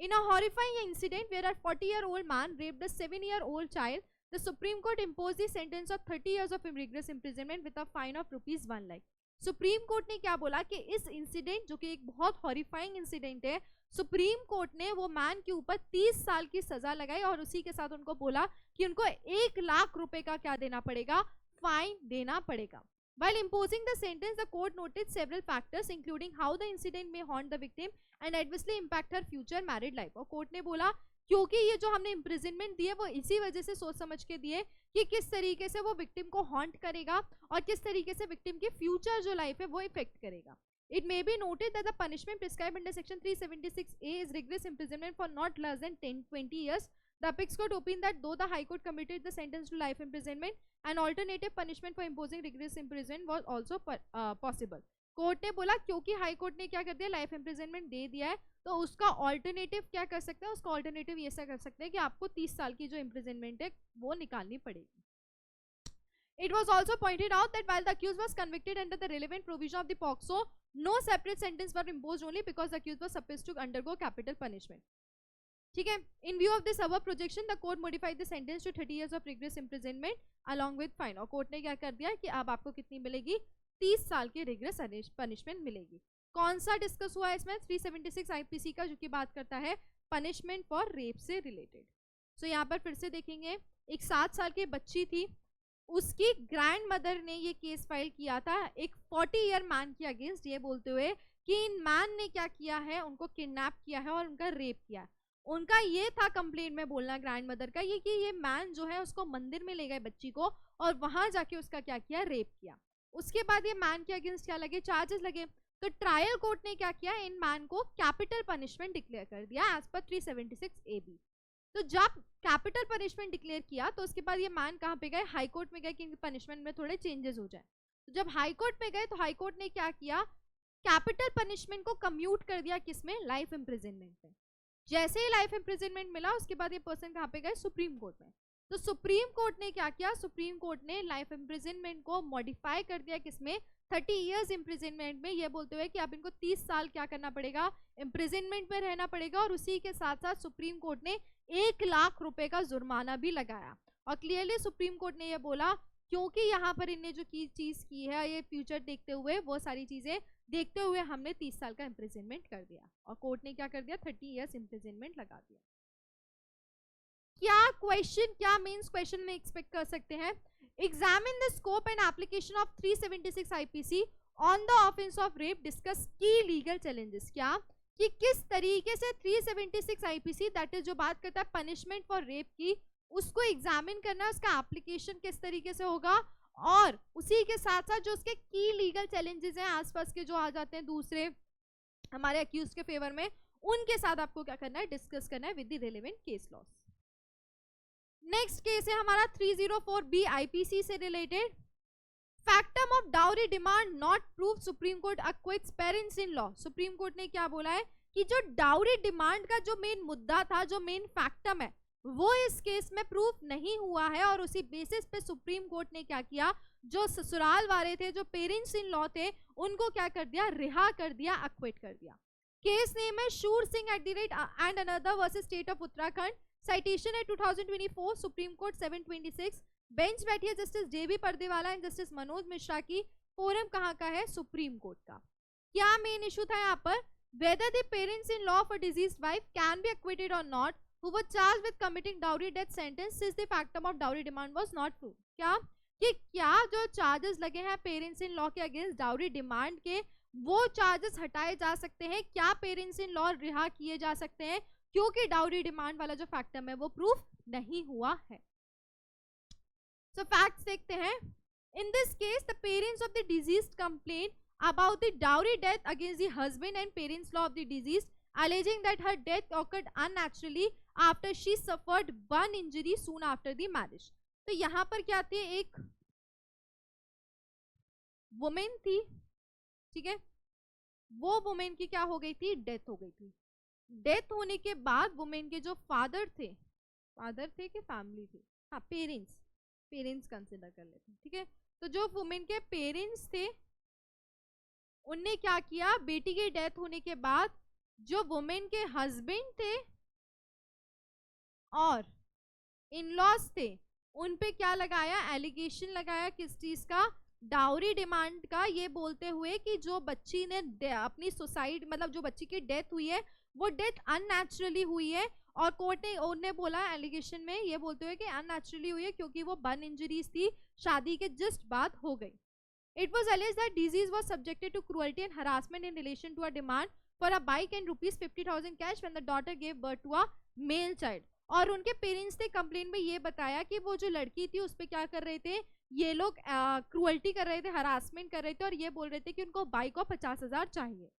in a horrifying incident where a 40-year-old man raped a 7-year-old child, the Supreme Court imposed the sentence of 30 years of rigorous imprisonment with a fine of ₹1 lakh। Supreme court ने क्या बोला कि इस incident, जो कि एक बहुत horrifying incident है, सुप्रीम कोर्ट ने वो मैन के ऊपर 30 साल की सजा लगाई, और उसी के साथ उनको बोला कि उनको 1 लाख रुपए का क्या देना पड़ेगा, फाइन देना पड़ेगा। While imposing the sentence, the court noted several factors, including how the incident may haunt the victim and adversely impact her future married life। और कोर्ट ने बोला क्योंकि ये जो हमने इम्प्रिजनमेंट दिए, वो इसी वजह से सोच समझ के दिए कि किस तरीके से वो विक्टिम को हॉन्ट करेगा और किस तरीके से विक्टिम की फ्यूचर जो लाइफ है वो इफेक्ट करेगा। It may be noted that the punishment prescribed under section 376A is rigorous imprisonment for not less than 10-20 years। The apex court opined that though the High Court commuted the sentence to life imprisonment, an alternative punishment for imposing rigorous imprisonment was also possible। Court ने बोला क्योंकि high court ने क्या कर दिया, life imprisonment दे दिया है, तो उसका ऑल्टरनेटिव क्या कर सकते हैं, उसका ऑल्टरनेटिव ये ऐसा कर सकते हैं कि आपको 30 साल की जो इम्प्रिजनमेंट है वो निकालनी पड़ेगी। It was also pointed out that while the accused was convicted under the relevant provision of the POCSO, no separate sentence were imposed only because the accused was supposed to undergo capital punishment। ठीक है। In view of this our projection the court modified the sentence to 30 years of rigorous imprisonment along with fine. और court ने क्या कर दिया कि अब आपको कितनी मिलेगी, 30 साल की रिग्रेस पनिशमेंट मिलेगी। कौन सा डिस्कस हुआ है इसमें, 376 आईपीसी का, जो कि बात करता है पनिशमेंट फॉर रेप से रिलेटेड। सो यहाँ पर फिर से देखेंगे, एक 7 साल की बच्ची थी, उसकी ग्रैंड मदर ने ये केस फाइल किया था एक 40 ईयर मैन के अगेंस्ट, ये बोलते हुए कि इन मैन ने क्या किया है, उनको किडनैप किया है और उनका रेप किया है। उनका ये था कंप्लेंट में बोलना ग्रैंड मदर का ये कि ये मैन जो है उसको मंदिर में ले गए बच्ची को और वहां जाके उसका क्या किया, रेप किया। उसके बाद ये मैन के अगेंस्ट क्या लगे, चार्जेस लगे। तो ट्रायल कोर्ट ने क्या किया, इन मैन को कैपिटल पनिशमेंट डिक्लेयर कर दिया एज पर 376 AB। तो जब कैपिटल पनिशमेंट डिक्लेयर किया तो उसके बाद ये मैन कहाँ पे गए, हाई कोर्ट में गए कि पनिशमेंट में थोड़े चेंजेस हो जाए। तो जब हाई कोर्ट में गए तो हाई कोर्ट ने क्या किया, कैपिटल पनिशमेंट को कम्यूट कर दिया किसमें, लाइफ इम्प्रिजनमेंट में। जैसे ही लाइफ इम्प्रिजनमेंट मिला उसके बाद ये पर्सन कहाँ पे गए, सुप्रीम कोर्ट में। तो सुप्रीम कोर्ट ने क्या किया, सुप्रीम कोर्ट ने लाइफ इम्प्रिजनमेंट को मॉडिफाई कर दिया किसमें, 30 इयर्स इम्प्रिजनमेंट में, ये बोलते हुए कि अब इनको 30 साल क्या करना पड़ेगा, इम्प्रिजनमेंट में रहना पड़ेगा। और उसी के साथ साथ सुप्रीम कोर्ट ने 1 लाख रुपए का जुर्माना भी लगाया। और क्लियरली सुप्रीम कोर्ट ने ये बोला क्योंकि यहाँ पर इनने जो चीज की है, ये फ्यूचर देखते हुए, वो सारी चीजें देखते हुए हमने 30 साल का इम्प्रिजनमेंट कर दिया। और कोर्ट ने क्या कर दिया, 30 इयर्स इम्प्रिजनमेंट लगा दिया। क्या क्वेश्चन, क्या मीन्स क्वेश्चन में एक्सपेक्ट कर सकते हैं, examine the scope and application of 376 IPC on the offence of rape, discuss की लीगल चैलेंजेस। क्या कि किस तरीके से 376 आईपीसी दैट इज जो बात करता है पनिशमेंट फॉर रेप की, उसको एग्जामिन करना, उसका एप्लीकेशन किस तरीके से होगा, और उसी के साथ साथ जो उसके की लीगल चैलेंजेस हैं आसपास के जो आ जाते हैं दूसरे हमारे अक्यूज के फेवर में, उनके साथ आपको क्या करना है, डिस्कस करना है with the relevant case laws. Next case है हमारा 304B आईपीसी से related, factum of dowry demand not prove, Supreme Court acquits parents in law. Supreme court ने क्या बोला है कि जो डाउरी डिमांड का जो मेन मुद्दा था, जो मेन फैक्टम है, वो इस केस में प्रूफ नहीं हुआ है। और उसी बेसिस पे सुप्रीम कोर्ट ने क्या किया, जो ससुराल वाले थे, जो पेरेंट्स इन लॉ थे, उनको क्या कर दिया, रिहा कर दिया, एक्विट कर दिया। केस नेम है Shoor Singh at the rate and another versus state of Uttarakhand, citation है 2024, सुप्रीम कोर्ट 726, बेंच बैठी है Justice JB Pardiwala and Justice Manoj Mishra की। फोरम कहाँ का है, सुप्रीम कोर्ट का। क्या मेन इशू था यहाँ पर, whether the parents in law of a diseased wife can be acquitted और not, who were charged with committing dowry death sentence since the factum of dowry demand was not proved। क्या कि क्या जो charges लगे हैं parents in law के against dowry demand के, वो चार्जेस हटाए जा सकते हैं, क्या पेरेंट्स इन लॉ रिहा किए जा सकते हैं, क्योंकि डाउरी डिमांड वाला जो फैक्टम है वो प्रूफ नहीं हुआ है। सो फैक्ट्स देखते हैं। In this case the parents of the diseased complain about the dowry death against the husband and parents law of the diseased alleging that her death occurred unnaturally after she suffered burn injury soon after the marriage। तो यहाँ पर क्या थी, एक women थी, ठीक है, वो वुमेन की क्या हो गई थी, डेथ हो गई थी। डेथ होने के बाद वुमेन के जो फादर थे कि फैमिली थी, हाँ पेरेंट्स कंसिडर कर लेते हैं, ठीक है। तो जो वुमेन के पेरेंट्स थे उनने क्या किया, बेटी की डेथ होने के बाद जो वुमेन के हस्बैंड थे और इन-लॉज थे, उन पे क्या लगाया, एलिगेशन लगाया, किस चीज का, डाउरी डिमांड का, ये बोलते हुए कि जो बच्ची ने अपनी सुसाइड, मतलब जो बच्ची की डेथ हुई है वो डेथ अननेचुरली हुई है। और कोर्ट ने उन्होंने बोला एलिगेशन में ये बोलते हुए कि अननेचुरली हुई है क्योंकि वो बर्न इंजरीज थी, शादी के जस्ट बाद हो गई। It was alleged that disease was subjected to cruelty and harassment in relation to a demand for a bike and rupees 50,000 cash when the daughter gave birth to a male child। और उनके parents ने complain में ये बताया कि वो जो लड़की थी उस पर क्या कर रहे थे, ये लोग क्रुअल्टी कर रहे थे, हरासमेंट कर रहे थे, और ये बोल रहे थे कि उनको बाइक और 50,000 चाहिए।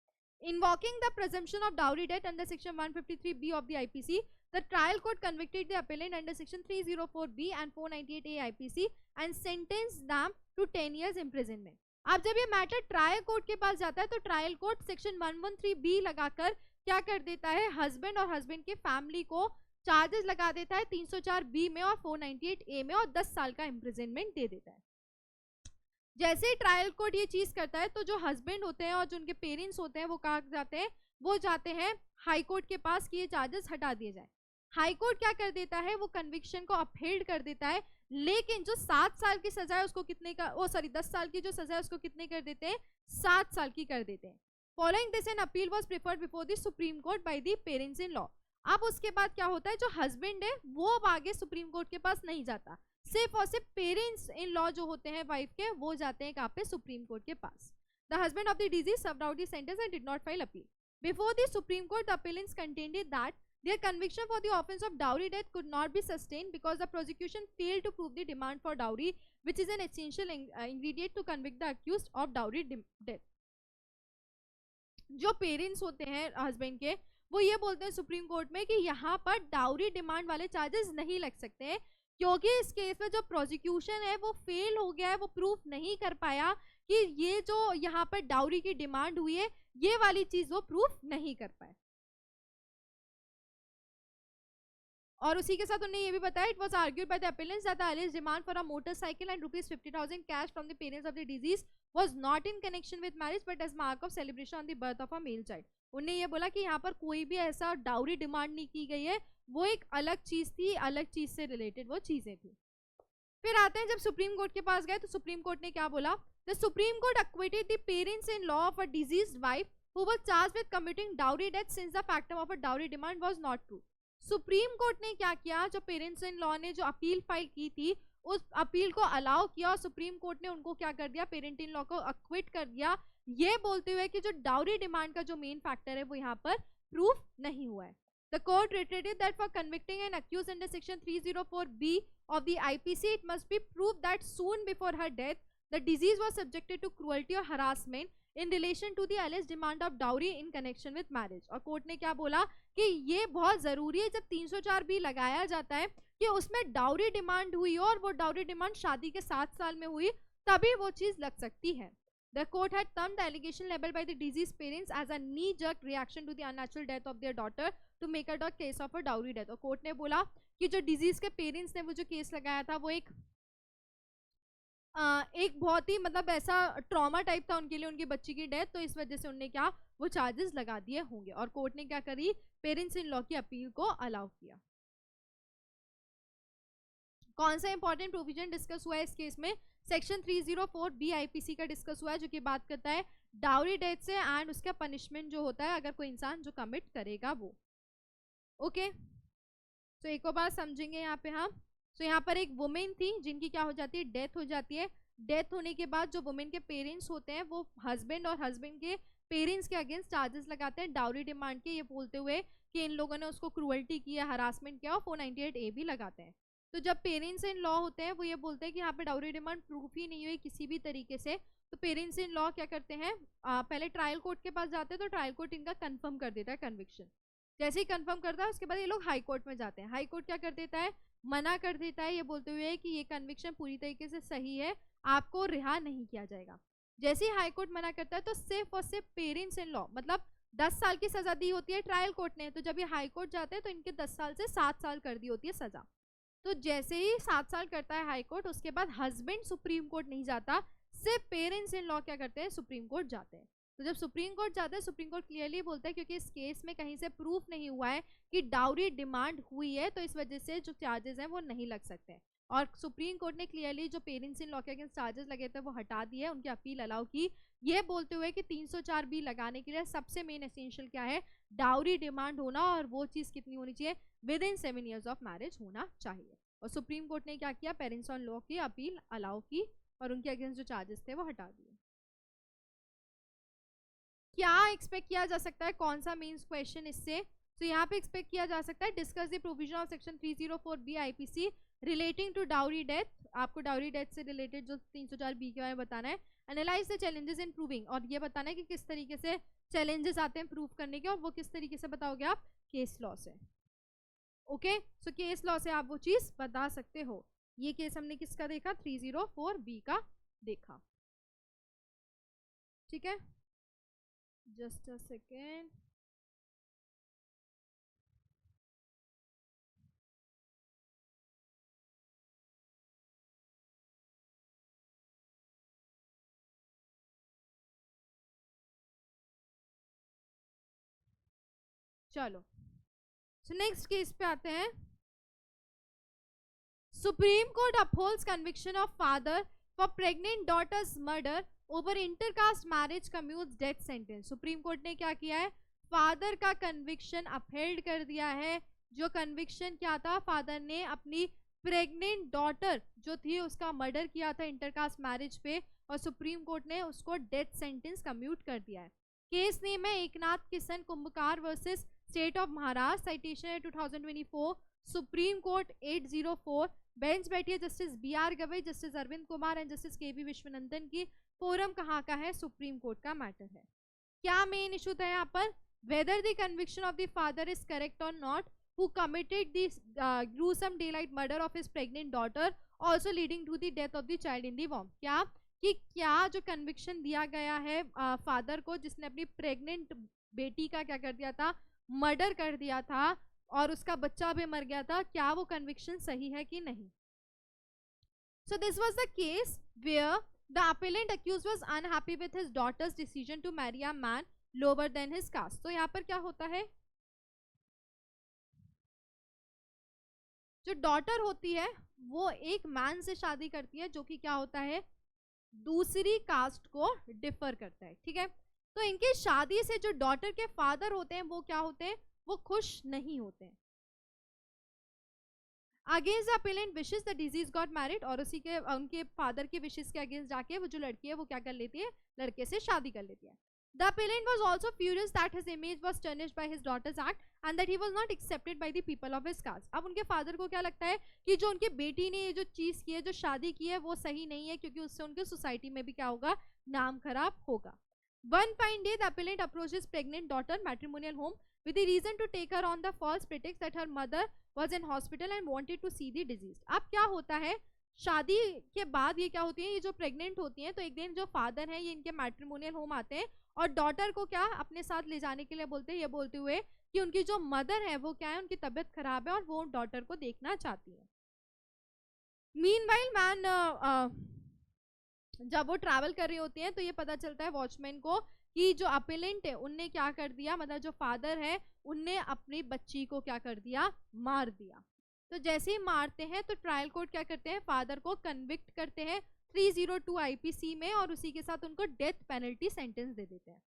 Invoking the presumption of dowry debt under section 153B of the IPC, the trial court convicted the appellant under section 304B and 498A IPC and sentenced them to 10 years imprisonment। अब जब ये matter trial court के पास जाता है तो trial court section 113B लगाकर क्या कर देता है, हस्बैंड और हस्बैंड के फैमिली को चार्जेस लगा देता है 304B में और 498A में, और 10 साल का इम्प्रिजनमेंट दे देता है। जैसे ही ट्रायल कोर्ट ये चीज करता है तो जो हस्बैंड होते हैं और जो उनके पेरेंट्स होते हैं वो कहाँ जाते हैं, वो जाते हैं हाई कोर्ट के पास कि ये चार्जेस हटा दिए जाए। हाई कोर्ट क्या कर देता है, वो कन्विक्शन को अपहेल्ड कर देता है, लेकिन जो 7 साल की सजा है उसको कितने का, ओ सॉरी 10 साल की जो सजा है उसको कितने कर देते हैं, 7 साल की कर देते हैं। Following this an appeal was preferred before the Supreme court by the parents in law. अब उसके बाद क्या होता है, जो हस्बैंड है वो अब आगे सुप्रीम कोर्ट के पास नहीं जाता, सिर्फ और सिर्फ पेरेंट्स इन लॉ जो होते हैं वाइफ के, वो जाते हैं कहाँ पे, सुप्रीम कोर्ट के पास। The husband of the deceased served out the sentence and did not file appeal before the Supreme Court. The appellants contended that their conviction for the offense of dowry death could not be sustained because the prosecution failed to prove the demand for dowry, which is an essential ingredient to convict the accused of dowry death. जो parents होते हैं husband के, वो ये बोलते हैं Supreme Court में कि यहाँ पर डाउरी डिमांड वाले चार्जेस नहीं लग सकते हैं, क्योंकि इस केस में जो प्रोसिक्यूशन है वो फेल हो गया है, वो प्रूफ नहीं कर पाया कि ये जो यहाँ पर डाउरी की डिमांड हुई है, ये वाली चीज वो प्रूफ नहीं कर पाए। और उसी के साथ उन्हें ये भी बताया, it was argued by the appellants that the alleged demand for a motorcycle and ₹50,000 cash from the parents of the deceased was not in connection with marriage but as mark of celebration on the birth of a male child. उन्हें ये बोला कि यहाँ पर कोई भी ऐसा dowry demand नहीं की गई है, वो एक अलग चीज थी, अलग चीज से रिलेटेड वो चीजें थी। फिर आते हैं जब सुप्रीम कोर्ट के पास गए तो सुप्रीम कोर्ट ने क्या बोला, the Supreme court acquitted the parents in law of a deceased wife who was charged with committing dowry death since the factum of a dowry demand was not true। Supreme court ने क्या किया, जो parents in law ने जो appeal file की थी उस appeal को अलाउ किया और सुप्रीम कोर्ट ने उनको क्या कर दिया, पेरेंट इन लॉ को अक्विट कर दिया, ये बोलते हुए कि जो डाउरी डिमांड का जो मेन फैक्टर है वो यहाँ पर प्रूफ नहीं हुआ है। The court reiterated that for convicting an accused under section 304B of the IPC, it must be proved that soon before her death, the deceased was subjected to cruelty or harassment in relation to the alleged demand of dowry in connection with marriage। और court ने क्या बोला कि ये बहुत जरूरी है जब 304B लगाया जाता है कि उसमें डाउरी डिमांड हुई और वो डाउरी डिमांड शादी के 7 साल में हुई, तभी वो चीज लग सकती है। The court had termed the allegation labeled by the deceased parents as a knee-jerk reaction to the unnatural death of their daughter to make it a case of a dowry death। और court ने बोला कि जो disease के parents ने वो जो case लगाया था वो एक बहुत ही मतलब ऐसा ट्रॉमा टाइप था उनके लिए, उनकी बच्ची की डेथ, तो इस वजह से उन्होंने क्या वो चार्जेस लगा दिए होंगे। और कोर्ट ने क्या करी, पेरेंट्स इन लॉ की अपील को अलाउ किया। कौन सा इंपॉर्टेंट प्रोविजन डिस्कस हुआ है इस केस में, सेक्शन 304B आईपीसी का डिस्कस हुआ है, जो कि बात करता है डाउरी डेथ से एंड उसका पनिशमेंट जो होता है अगर कोई इंसान जो कमिट करेगा वो। ओके, तो एक और बार समझेंगे यहाँ पे हम। तो यहाँ पर एक वुमेन थी जिनकी क्या हो जाती है, डेथ हो जाती है। डेथ होने के बाद जो वुमेन के पेरेंट्स होते हैं वो हस्बैंड और हस्बैंड के पेरेंट्स के अगेंस्ट चार्जेस लगाते हैं डाउरी डिमांड के, ये बोलते हुए कि इन लोगों ने उसको क्रूअल्टी किया, हरासमेंट किया, और 498A भी लगाते हैं। तो जब पेरेंट्स इन लॉ होते हैं वो ये बोलते हैं कि यहाँ पे डाउरी डिमांड प्रूफ ही नहीं हुई किसी भी तरीके से, तो पेरेंट्स इन लॉ क्या करते हैं, पहले ट्रायल कोर्ट के पास जाते हैं, तो ट्रायल कोर्ट इनका कंफर्म कर देता है कन्विक्शन। जैसे ही कंफर्म करता है उसके बाद ये लोग हाई कोर्ट में जाते हैं। हाई कोर्ट क्या कर देता है, मना कर देता है, ये बोलते हुए कि ये कन्विक्शन पूरी तरीके से सही है, आपको रिहा नहीं किया जाएगा। जैसे ही हाई कोर्ट मना करता है तो सिर्फ और सिर्फ पेरेंट्स इन लॉ, मतलब 10 साल की सजा दी होती है ट्रायल कोर्ट ने, तो जब ये हाई कोर्ट जाते हैं तो इनके 10 साल से 7 साल कर दी होती है सजा। तो जैसे ही 7 साल करता है हाई कोर्ट, उसके बाद हस्बैंड सुप्रीम कोर्ट नहीं जाता, सिर्फ पेरेंट्स इन लॉ क्या करते हैं, सुप्रीम कोर्ट जाते हैं। तो जब सुप्रीम कोर्ट जाता है, सुप्रीम कोर्ट क्लियरली बोलता है क्योंकि इस केस में कहीं से प्रूफ नहीं हुआ है कि डाउरी डिमांड हुई है, तो इस वजह से जो चार्जेस हैं वो नहीं लग सकते। और सुप्रीम कोर्ट ने क्लियरली जो पेरेंट्स इन लॉ के अगेंस्ट चार्जेस लगे थे वो हटा दिए, उनकी अपील अलाउ की, ये बोलते हुए कि 304B लगाने के लिए सबसे मेन एसेंशियल क्या है, डाउरी डिमांड होना, और वो चीज कितनी होनी चाहिए, with in 7 years of marriage होना चाहिए। और सुप्रीम कोर्ट ने क्या किया, पेरेंट्स ऑन लॉ की अपील अलाउ की और उनके अगेंस्ट जो चार्जेस थे वो हटा दिए। क्या एक्सपेक्ट किया जा सकता है, कौन सा मीन्स क्वेश्चन इससे, तो यहाँ पे एक्सपेक्ट किया जा सकता है discuss the provision of section 304B IPC relating to dowry death. आपको डाउरी डेथ से रिलेटेड जो 304B के बारे में बताना है। Analyse the challenges in proving, और ये बताना है कि किस तरीके से चैलेंजेस आते हैं प्रूव करने के, और वो किस तरीके से बताओगे आप, केस लॉ से। ओके, सो केस लॉ से आप वो चीज बता सकते हो। ये केस हमने किसका देखा, 304B का देखा, ठीक है। जस्ट अ सेकेंड, चलो नेक्स्ट केस पे आते हैं। Supreme Court upholds conviction of father for pregnant daughter's murder over intercaste marriage, commutes death sentence. Supreme court ने क्या किया है, फादर का कन्विक्शन अपहेल्ड कर दिया है। जो कन्विक्शन क्या था, फादर ने अपनी प्रेग्नेंट डॉटर जो थी उसका मर्डर किया था इंटरकास्ट मैरिज पे, और सुप्रीम कोर्ट ने उसको डेथ सेंटेंस कम्यूट कर दिया है। केस नेम है Eknath Kishan Kumbhkar versus state of Maharashtra, citation है 2024, सुप्रीम कोर्ट 804। बेंच बैठी है Justice B R Gavai, Justice Arvind Kumar and Justice K V Vishwanandan की। फोरम कहाँ का है, सुप्रीम कोर्ट का मैटर है। क्या मेन इशू था यहाँ पर, whether the conviction of the father is correct और not, who committed the gruesome daylight murder of his pregnant daughter also leading to the death of the child in the womb। क्या जो conviction दिया गया है father को, जिसने अपनी pregnant बेटी का क्या कर दिया था, मर्डर कर दिया था और उसका बच्चा भी मर गया था, क्या वो कन्विक्शन सही है कि नहीं। So this was the case where the appellant accused was unhappy with his daughter's decision to marry a man lower than his caste। तो यहाँ पर क्या होता है, जो डॉटर होती है वो एक मैन से शादी करती है जो कि क्या होता है, दूसरी कास्ट को डिफर करता है, ठीक है। तो इनकी शादी से जो डॉटर के फादर होते हैं वो क्या होते हैं, वो खुश नहीं होते हैं। Against the appellate wishes the disease got married, और उसी के उनके फादर के विशेस के अगेंस्ट जाके वो जो लड़की है वो क्या कर लेती है, लड़के से शादी कर लेती है। The appellant was also furious that his image was tarnished by his daughter's act and that he was not accepted by the people of his caste। अब उनके फादर को क्या लगता है कि जो उनकी बेटी ने ये जो चीज की है, जो शादी की है, वो सही नहीं है, क्योंकि उससे उनके सोसाइटी में भी क्या होगा, नाम खराब होगा। One fine day, the appellant approached his pregnant daughter matrimonial home with the reason to take her on the false pretext that her mother was in hospital and wanted to see the deceased। अब क्या होता है, शादी के बाद ये क्या होती है, ये जो प्रेग्नेंट होती हैं, तो एक दिन जो फादर हैं ये इनके मैट्रिमोनियल होम आते हैं और डॉटर को क्या अपने साथ ले जाने के लिए बोलते हैं, ये बोलते हुए कि उनकी जो मदर है वो क्या है, उनकी तबीयत खराब है और वो डॉटर को देखना चाहती है। मीनवाइल मैन जब वो ट्रैवल कर रही होती हैं तो ये पता चलता है वॉचमैन को कि जो अपेलेंट है उनने क्या कर दिया, मतलब जो फादर है उनने अपनी बच्ची को क्या कर दिया, मार दिया। तो जैसे ही मारते हैं तो ट्रायल कोर्ट क्या करते हैं, फादर को कन्विक्ट करते हैं 302 आईपीसी में और उसी के साथ उनको डेथ पेनल्टी सेंटेंस दे देते हैं।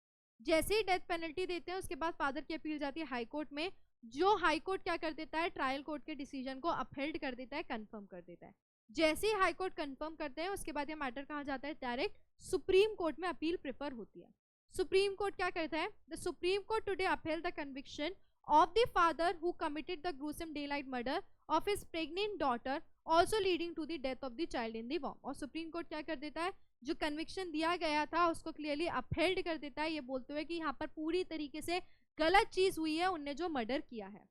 जैसे ही डेथ पेनल्टी देते हैं उसके बाद फादर की अपील जाती है हाई कोर्ट में, जो हाई कोर्ट क्या कर देता है, ट्रायल कोर्ट के डिसीजन को अपहेल्ड कर देता है, कंफर्म कर देता है। जैसे ही हाई कोर्ट कंफर्म करते हैं उसके बाद ये मैटर कहाँ जाता है, डायरेक्ट सुप्रीम कोर्ट में अपील प्रेफर होती है। सुप्रीम कोर्ट क्या करता है, the Supreme court today upheld the conviction of the father who committed the gruesome daylight murder of his pregnant daughter also leading to the death of the child in the womb। और Supreme Court क्या कर देता है, जो conviction दिया गया था उसको क्लियरली अपहेल्ड कर देता है, ये बोलते हुए कि यहाँ पर पूरी तरीके से गलत चीज हुई है, उनने जो मर्डर किया है।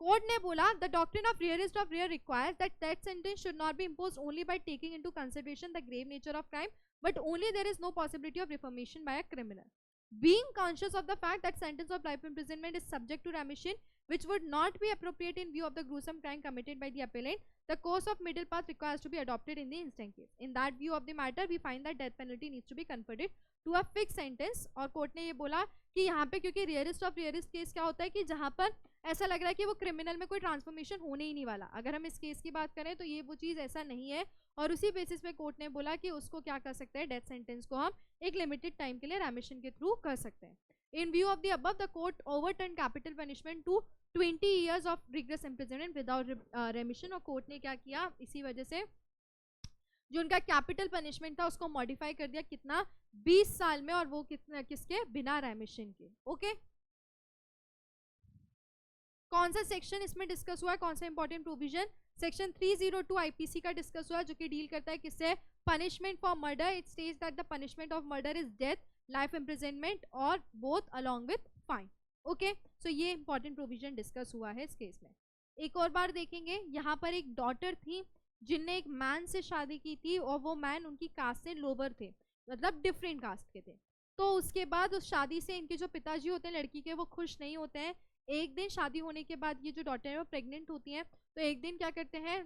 कोर्ट ने बोला the doctrine of rarest of rare requires that death sentence should not be imposed only by taking into consideration the grave nature of crime but only there is no possibility of reformation by a criminal. Being conscious of the fact that sentence of life imprisonment is subject to remission, which would not be appropriate in view of the gruesome crime committed by the appellant, the course of middle path requires to be adopted in the instant case. In that view of the matter, we find that death penalty needs to be converted to a fixed sentence। और court ने ये बोला कि यहाँ पे क्योंकि rarest of rarest case क्या होता है कि जहाँ पर ऐसा लग रहा है कि वो क्रिमिनल में कोई ट्रांसफॉर्मेशन होने ही नहीं वाला, अगर हम इस केस की बात करें तो ये वो चीज़ ऐसा नहीं है, और उसी बेसिस पे कोर्ट ने बोला कि उसको क्या कर सकते हैं, डेथ सेंटेंस को हम एक लिमिटेड टाइम के लिए रेमिशन के थ्रू कर सकते हैं। In view of the above, the court overturned capital punishment to 20 years of rigorous imprisonment without remission। और कोर्ट ने क्या किया, इसी वजह से जो उनका कैपिटल पनिशमेंट था उसको मॉडिफाई कर दिया, कितना, 20 साल में, और वो कितना, किसके, बिना रेमिशन के। ओके, कौन सा सेक्शन इसमें डिस्कस हुआ है, कौन सा इंपॉर्टेंट प्रोविजन, सेक्शन 302 आईपीसी का डिस्कस हुआ है, जो कि डील करता है किससे, punishment for murder. It states that the punishment of murder is death, life imprisonment or both along with fine. Okay, so ये इंपॉर्टेंट प्रोविजन डिस्कस हुआ है इस केस में। एक और बार देखेंगे, यहाँ पर एक डॉटर थी जिनने एक मैन से शादी की थी और वो मैन उनकी कास्ट से लोअर थे, मतलब डिफरेंट कास्ट के थे। तो उसके बाद उस शादी से इनके जो पिताजी होते हैं लड़की के, वो खुश नहीं होते हैं। एक दिन शादी होने के बाद ये जो डॉटर है वो प्रेग्नेंट होती हैं, तो एक दिन क्या करते हैं,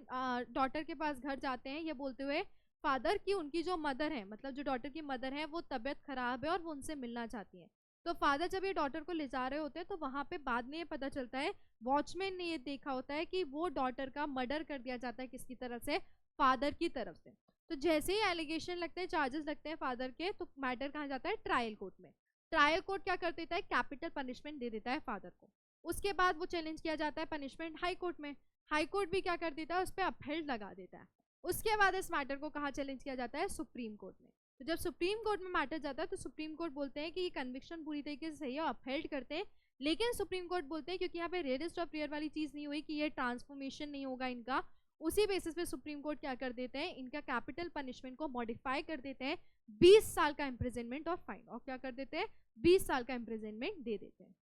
डॉटर के पास घर जाते हैं ये बोलते हुए फादर की उनकी जो मदर है, मतलब जो डॉटर की मदर है वो तबीयत खराब है और वो उनसे मिलना चाहती हैं। तो फादर जब ये डॉटर को ले जा रहे होते हैं तो वहां पे बाद में ये पता चलता है, वॉचमैन ने ये देखा होता है कि वो डॉटर का मर्डर कर दिया जाता है किसकी तरफ से, फादर की तरफ से। तो जैसे ही एलिगेशन लगते हैं, चार्जेस लगते हैं फादर के, तो मैटर कहाँ जाता है, ट्रायल कोर्ट में। ट्रायल कोर्ट क्या कर देता है, कैपिटल पनिशमेंट दे देता है फादर को। उसके बाद वो चैलेंज किया जाता है पनिशमेंट हाई कोर्ट में। हाई कोर्ट भी क्या कर देता है, उस पर अपहेल्ड लगा देता है। उसके बाद इस मैटर को कहाँ चैलेंज किया जाता है, सुप्रीम कोर्ट में। तो जब सुप्रीम कोर्ट में मैटर जाता है तो सुप्रीम कोर्ट बोलते हैं कि ये कन्विक्शन पूरी तरीके से सही है, अपहेल्ड करते हैं। लेकिन सुप्रीम कोर्ट बोलते हैं क्योंकि यहाँ पे रेयरेस्ट ऑफ रेयर वाली चीज नहीं हुई कि ये ट्रांसफॉर्मेशन नहीं होगा इनका, उसी बेसिस पे सुप्रीम कोर्ट क्या कर देते हैं, इनका कैपिटल पनिशमेंट को मॉडिफाई कर देते हैं, 20 साल का इम्प्रिजनमेंट और फाइन, और क्या कर देते हैं, 20 साल का इम्प्रिजनमेंट दे देते हैं।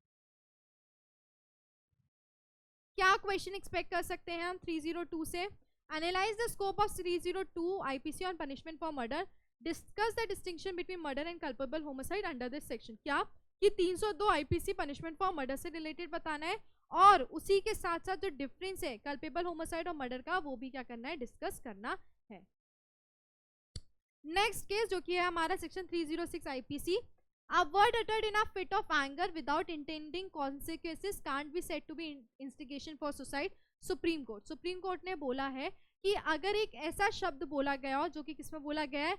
क्या क्वेश्चन एक्सपेक्ट कर सकते हैं हम 302 से, analyse the scope of 302 IPC on punishment for murder, discuss the distinction between murder and culpable homicide under this section. क्या कि 302 आईपीसी पनिशमेंट फॉर मर्डर से रिलेटेड बताना है, और उसी के साथ साथ जो डिफरेंस है कल्पेबल होमिसाइड और मर्डर का, वो भी क्या करना है, डिस्कस करना है। नेक्स्ट केस जो कि है हमारा section 306 IPC, a word uttered in a fit of anger without intending consequences can't be said to be instigation for suicide। Supreme court ने बोला है कि अगर एक ऐसा शब्द बोला गया हो जो कि किसमें बोला गया है,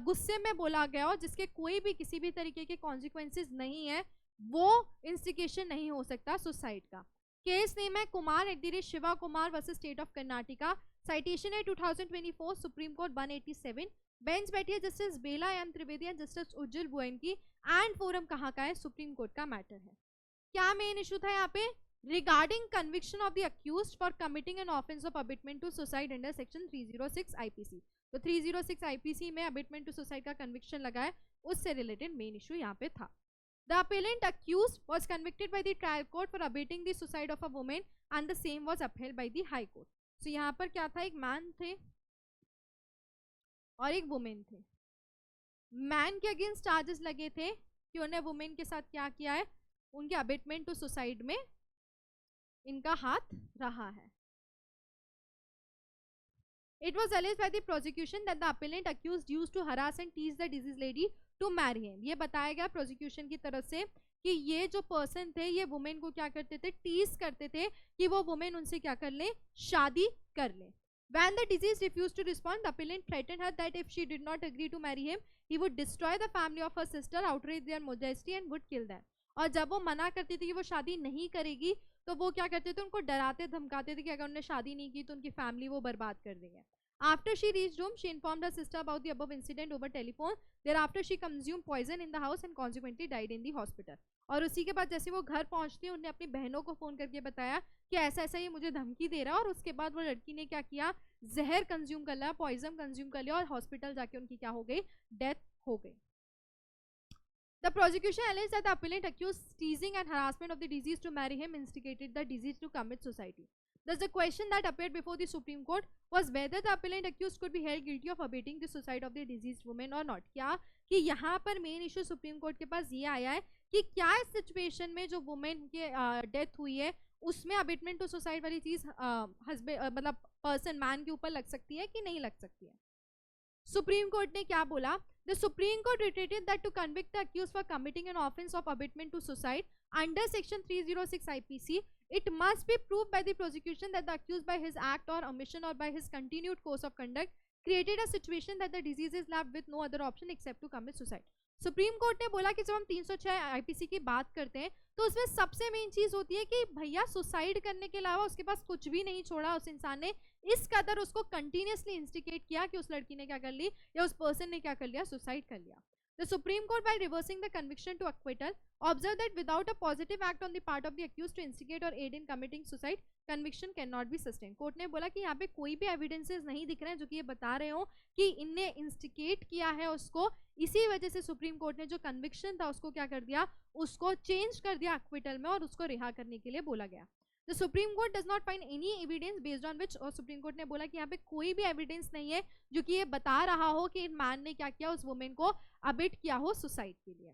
गुस्से में बोला गया हो, जिसके कोई भी किसी भी तरीके के कॉन्सिक्वेंसेज नहीं है, वो इंस्टिगेशन नहीं हो सकता सुसाइड का। केस नेम है Kumar @ Shiva Kumar versus state of Karnataka, citation है 2024 सुप्रीम कोर्ट 187। बेंच बैठी है justice Bela M Trivedi and justice Ujjwal गोयन की, एंड फोरम कहाँ का है, सुप्रीम कोर्ट का मैटर है। क्या मेन इशू था यहाँ पे, regarding conviction of the accused for committing an offence of abetment to suicide under section 306 IPC. तो 306 आईपीसी में अबिटमेंट टू सुसाइड का कन्विक्शन लगा है, उससे रिलेटेड मेन इशू यहाँ पे था। The appellant accused was convicted by the trial court for abetting the suicide of a woman and the same was upheld by the high court। So यहाँ पर क्या था, एक मैन थे और एक वुमेन थे। मैन के अगेंस्ट चार्जेस लगे थे कि उन्हें वुमेन के साथ क्या किया है, उनके अबेटमेंट टू सुसाइड में इनका हाथ रहा है। It was alleged by the prosecution that the appellant accused used to harass and tease the deceased lady to marry him। ये बताया गया प्रोसिक्यूशन की तरफ से कि ये जो पर्सन थे ये वुमेन को क्या करते थे, टीज करते थे कि वो वुमेन उनसे क्या कर ले, शादी कर ले। When the deceased refused to respond, the appellant threatened her that if she did not agree to marry him, he would destroy the family of her sister, outrage their modesty and would kill them। और जब वो मना करती थी कि वो शादी नहीं करेगी, तो वो क्या करते थे, उनको डराते धमकाते थे कि अगर उन्होंने शादी नहीं की तो उनकी फैमिली वो बर्बाद कर देंगे। After she reached home, she informed her sister about the above incident over telephone. Thereafter, she consumed poison in the house and consequently died in the hospital। और उसी के बाद जैसे वो घर पहुंचती है, उन्हें अपनी बहनों को फोन करके बताया कि ऐसा ऐसा ये मुझे धमकी दे रहा है, और उसके बाद वो लड़की ने क्या किया, जहर कंज्यूम कर लिया, पॉइजन कंज्यूम कर लिया, और हॉस्पिटल जाके उनकी क्या हो गई, डेथ हो गई। The prosecution alleged that the appellant accused teasing and harassment of the deceased to marry him instigated the deceased to commit suicide। Thus, the question that appeared before the Supreme Court was whether the appellant accused could be held guilty of abetting the suicide of the deceased woman or not। क्या कि यहाँ पर main issue supreme Court के पास ये आया है कि क्या इस सिचुएशन में जो वुमेन के डेथ हुई है उसमें अबेटमेंट टू सुसाइड वाली चीज हस्बैंड मतलब पर्सन मैन के ऊपर लग सकती है कि नहीं लग सकती है। सुप्रीम कोर्ट ने क्या बोला, the Supreme Court reiterated that to convict the accused for committing an offence of abetment to suicide under section 306 IPC, it must be proved by the prosecution that the accused by his act or omission or by his continued course of conduct created a situation that the deceased is left with no other option except to commit suicide। Supreme court ने बोला कि जब हम 306 IPC की बात करते हैं तो उसमें सबसे मेन चीज होती है कि भैया सुसाइड करने के अलावा उसके पास कुछ भी नहीं छोड़ा उस इंसान ने, इस कदर उसको कंटिन्यूसली इंस्टिगेट किया कि उस लड़की ने क्या कर ली या उस पर्सन ने क्या कर लिया, सुसाइड कर लिया। The Supreme Court, by reversing the conviction to acquittal, observed that without a positive act on the part of the accused to instigate or aid in committing suicide, conviction cannot be sustained। Court ने बोला कि यहाँ पे कोई भी evidences नहीं दिख रहे हैं जो कि ये बता रहे हो कि इनने इंस्टिगेट किया है उसको, इसी वजह से सुप्रीम कोर्ट ने जो कन्विक्शन था उसको क्या कर दिया, उसको चेंज कर दिया एक्विटल में और उसको रिहा करने के लिए बोला गया। The Supreme Court does not find any evidence based on which, और सुप्रीम कोर्ट ने बोला कि यहाँ पे कोई भी एविडेंस नहीं है जो कि ये बता रहा हो कि मैन ने क्या किया, उस वुमेन को अबिट किया हो सुसाइड के लिए।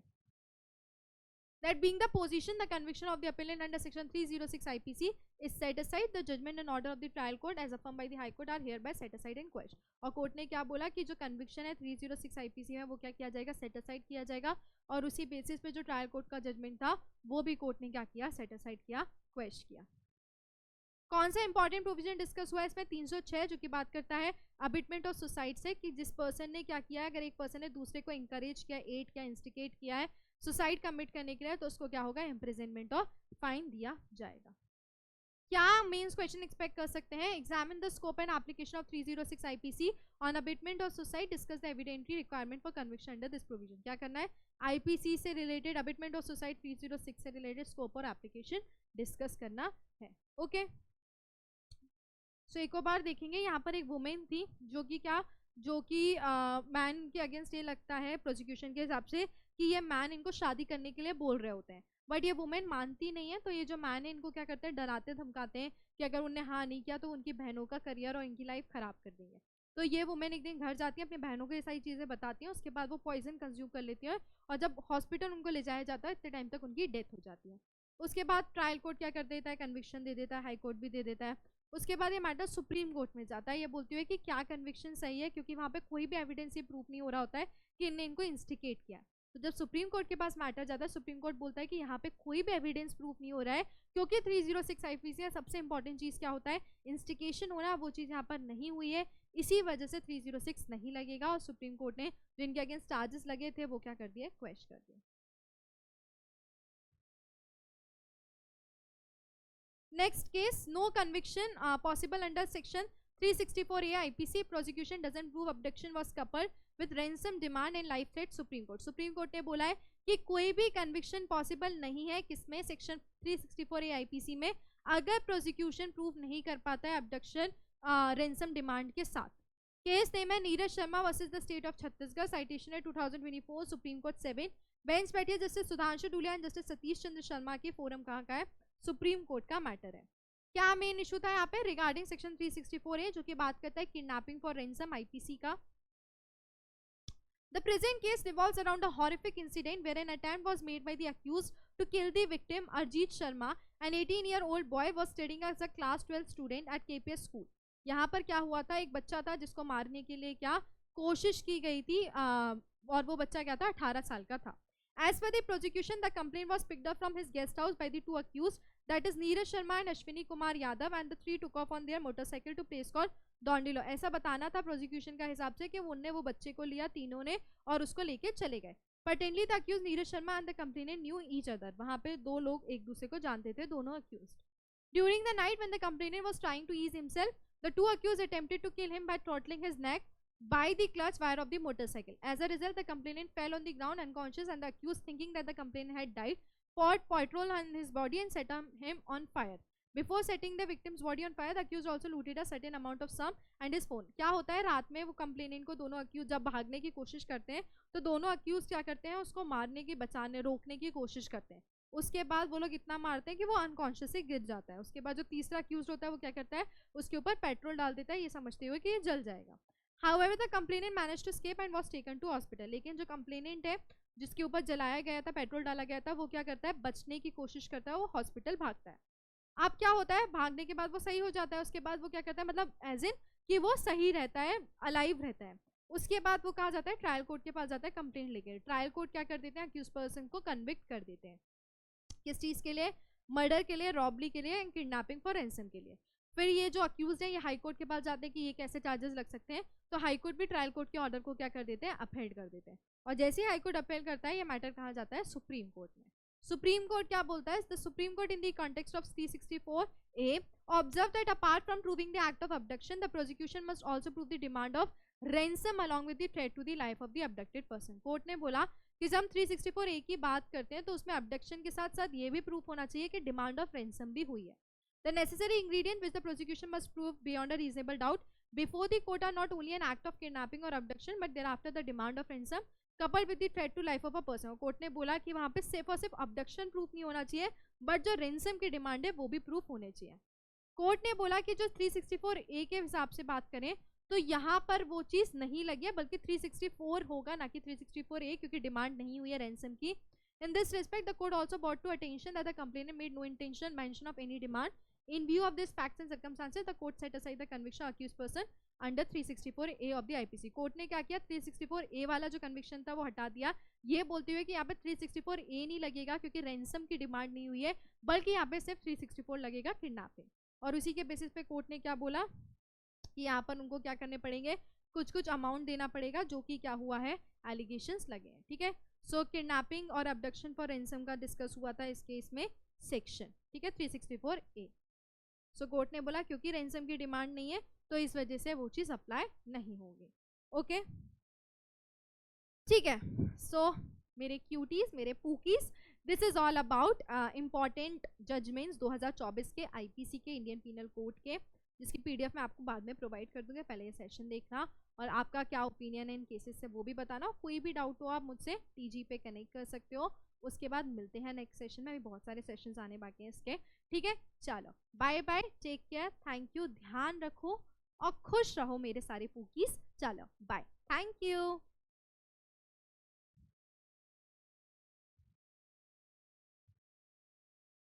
that being the position, the conviction of the appellant under section 306 IPC is set aside, the judgment and order of the trial court as affirmed by the high court are hereby set aside and quashed. और court ने क्या बोला कि जो conviction है 306 IPC में वो क्या किया जाएगा, सेट असाइड किया जाएगा, और उसी बेसिस पे जो ट्रायल कोर्ट का जजमेंट था वो भी कोर्ट ने क्या किया, सेट असाइड किया, क्वेश किया. कौन सा इंपॉर्टेंट प्रोविजन डिस्कस हुआ है इसमें, 306 जो कि बात करता है अबिटमेंट ऑफ सुसाइड से, कि जिस पर्सन ने क्या किया है, अगर एक पर्सन ने दूसरे को इंकरेज किया, एड किया, इंस्टिगेट किया है सुसाइड कमिट करने के लिए, तो उसको क्या होगा, इम्प्रिजनमेंट और फाइन दिया जाएगा. क्या मेंस क्वेश्चन एक्सपेक्ट कर सकते हैं, examine the scope and application of 306 IPC on abetment of suicide, discuss the evidentiary requirement for conviction under this provision. क्या करना है, IPC से रिलेटेड, अबिटमेंट ऑफ सुसाइड 306 से रिलेटेड स्कोप और एप्लीकेशन डिस्कस करना है. ओके, सो एक और बार देखेंगे, यहाँ पर एक वुमेन थी जो कि क्या, जो कि मैन के अगेंस्ट ये लगता है प्रोसिक्यूशन के हिसाब से कि ये मैन इनको शादी करने के लिए बोल रहे होते हैं, बट ये वुमेन मानती नहीं है. तो ये जो मैन है इनको क्या करते हैं, डराते धमकाते हैं कि अगर उन्हें हाँ नहीं किया तो उनकी बहनों का करियर और इनकी लाइफ खराब कर देंगे. तो ये वुमेन एक दिन घर जाती है, अपनी बहनों को ये सारी चीज़ें बताती हैं, उसके बाद वो पॉइजन कंज्यूम कर लेती है, और जब हॉस्पिटल उनको ले जाया जाता है इतने टाइम तक उनकी डेथ हो जाती है. उसके बाद ट्रायल कोर्ट क्या कर देता है, कन्विक्शन दे देता है, हाई कोर्ट भी दे देता है. उसके बाद ये मैटर सुप्रीम कोर्ट में जाता है, ये बोलती है कि क्या कन्विक्शन सही है, क्योंकि वहाँ पे कोई भी एविडेंस ये प्रूफ नहीं हो रहा होता है कि इनने इनको इंस्टिगेट किया. तो जब सुप्रीम कोर्ट के पास मैटर जाता है, सुप्रीम कोर्ट बोलता है कि यहाँ पे कोई भी एविडेंस प्रूफ नहीं हो रहा है, क्योंकि 306 IPC है, सबसे इंपॉर्टेंट चीज़ क्या होता है, इंस्टिगेशन होना, वो चीज़ यहाँ पर नहीं हुई है, इसी वजह से 306 नहीं लगेगा. और सुप्रीम कोर्ट ने जो इनके अगेंस्ट चार्जेस लगे थे वो क्या कर दिए, क्वेश कर दिए. Next case, no conviction possible under section 364A IPC. Prosecution doesn't prove abduction was coupled with ransom demand and life threat. Supreme Court. Supreme Court ने बोला है कि कोई भी conviction possible नहीं है किसमें, section 364A IPC में, अगर prosecution prove नहीं कर पाता है abduction ransom demand के साथ. केस नेम है Neeraj Sharma versus the state of Chhattisgarh. Citation है 2024 सुप्रीम कोर्ट 7. बेंच बैठी है Justice Sudhanshu Dhulia and Justice Satish Chandra Sharma की. फोरम कहाँ का है, सुप्रीम कोर्ट का मैटर है. क्या मेन इशू था यहाँ पे, रिगार्डिंग सेक्शन 364A जो कि बात करता है किडनैपिंग फॉर रेंसम IPC का. The present case revolves around a horrific incident where an attempt was made by the accused to kill the victim Arjit Sharma. An 18-year-old boy was studying as a class 12 student at KPS school. यहाँ पर क्या हुआ था, एक बच्चा था जिसको मारने के लिए क्या कोशिश की गई थी, और वो बच्चा क्या था, 18 साल का था. As per the prosecution, the complaint was picked up from his guest house by the two accused, that is Neeraj Sharma and Ashwini Kumar Yadav, and the three took off on their motorcycle to place called Dondilo. ऐसा बताना था prosecution का हिसाब से कि उनने वो बच्चे को लिया तीनों ने और उसको लेके चले गए. Patently the accused Neeraj Sharma and the complainant knew each other. वहाँ पे दो लोग एक दूसरे को जानते थे, दोनों accused. During the night when the complainant was trying to ease himself, the two accused attempted to kill him by throttling his neck by the clutch wire of the motorcycle. As a result, the complainant fell on the ground unconscious, and the accused, thinking that the complainant had died, poured petrol on his body and set him on fire. Before setting the victim's body on fire, the accused also looted a certain amount of sum and his phone. क्या होता है, रात में वो complainant को दोनों accused जब भागने की कोशिश करते हैं तो दोनों अक्यूज क्या करते हैं, उसको मारने की, बचाने, रोकने की कोशिश करते हैं. उसके बाद वो लोग इतना मारते हैं कि वो अनकॉन्शियसली गिर जाता है. उसके बाद जो तीसरा अक्यूज होता है वो क्या करता है, उसके ऊपर पेट्रोल डाल देता है, ये समझते हुए कि ये जल जाएगा. However, the complainant managed to escape and was taken to hospital. लेकिन जो कंप्लेनेंट है जिसके ऊपर जलाया गया था, पेट्रोल डाला गया था, वो क्या करता है, बचने की कोशिश करता है, वो हॉस्पिटल भागता है. अब क्या होता है, भागने के बाद वो सही हो जाता है. उसके बाद वो क्या करता है, मतलब एज इन कि वो सही रहता है, अलाइव रहता है. उसके बाद वो कहा जाता है, ट्रायल कोर्ट के पास जाता है कंप्लेंट लेके. ट्रायल कोर्ट क्या कर देते हैं, अक्यूज पर्सन को कन्विक्ट कर देते हैं. किस चीज़ के लिए, मर्डर के लिए, रॉबरी के लिए एंड किडनैपिंग फॉर रैंसम के लिए. फिर ये जो अक्यूज है ये हाई कोर्ट के पास जाते हैं कि ये कैसे चार्जेस लग सकते हैं. तो हाई कोर्ट भी ट्रायल कोर्ट के ऑर्डर को क्या कर देते हैं, अपहेल्ड कर देते हैं. और जैसे ही हाई कोर्ट अपहेल्ड करता है, ये मैटर कहाँ जाता है, सुप्रीम कोर्ट में. सुप्रीम कोर्ट क्या बोलता है, the Supreme Court in the context of 364A observe that apart from proving the act of abduction, the prosecution must also prove the demand of ransom along with the threat to the life of the abducted person. Court ने बोला कि जब हम 364A की बात करते हैं तो उसमें अबडक्शन के साथ साथ ये भी प्रूफ होना चाहिए कि डिमांड ऑफ रेंसम भी हुई है. The necessary ingredient which the prosecution must prove beyond a reasonable doubt before the court are not only an act of kidnapping or abduction but thereafter the demand of ransom coupled with the threat to life of a person. Court ने बोला कि वहाँ पे सिर्फ और सिर्फ abduction proof नहीं होना चाहिए, बट जो रेंसम की डिमांड है वो भी प्रूफ होने चाहिए. कोर्ट ने बोला कि जो 364A के हिसाब से बात करें तो यहाँ पर वो चीज़ नहीं लगी है, बल्कि 364 होगा ना कि 364A, क्योंकि डिमांड नहीं हुई है रेंसम की. In this respect, the court also brought to attention that the complainant made no intentional mention of any demand. In view of this facts and circumstances, the court set aside the conviction of accused person under 364A of the IPC. Court ने क्या किया, 364A वाला जो conviction था वो हटा दिया, ये बोलते हुए कि यहाँ पे 364A नहीं लगेगा क्योंकि रैंसम की डिमांड नहीं हुई है, बल्कि यहाँ पे सिर्फ 364 लगेगा किडनैपिंग। और उसी के बेसिस पे कोर्ट ने क्या बोला कि यहाँ पर उनको क्या करने पड़ेंगे, कुछ कुछ अमाउंट देना पड़ेगा, जो कि क्या हुआ है, एलिगेशंस लगे हैं। ठीक है, सो किडनैपिंग और अबडक्शन फॉर रैंसम का डिस्कस हुआ था इस केस में सेक्शन, ठीक है, 364A। सो कोर्ट ने बोला क्योंकि रैंसम की डिमांड नहीं है तो इस वजह से वो चीज अप्लाई नहीं होगी। ओके, ठीक है। सो मेरे क्यूटीज, मेरे pookies, this is all about important judgments 2024 के आईपीसी के, इंडियन पीनल कोड के, जिसकी पीडीएफ मैं आपको बाद में प्रोवाइड कर दूंगी। पहले ये सेशन देखना और आपका क्या ओपिनियन है इन केसेस से वो भी बताना। कोई भी डाउट हो आप मुझसे टीजी पे कनेक्ट कर सकते हो। उसके बाद मिलते हैं नेक्स्ट सेशन में, अभी बहुत सारे सेशंस आने बाकी हैं इसके। ठीक है, चलो bye bye, take care, thank you, ध्यान रखो और खुश रहो मेरे सारे पूकीज। चलो बाय, थैंक यू।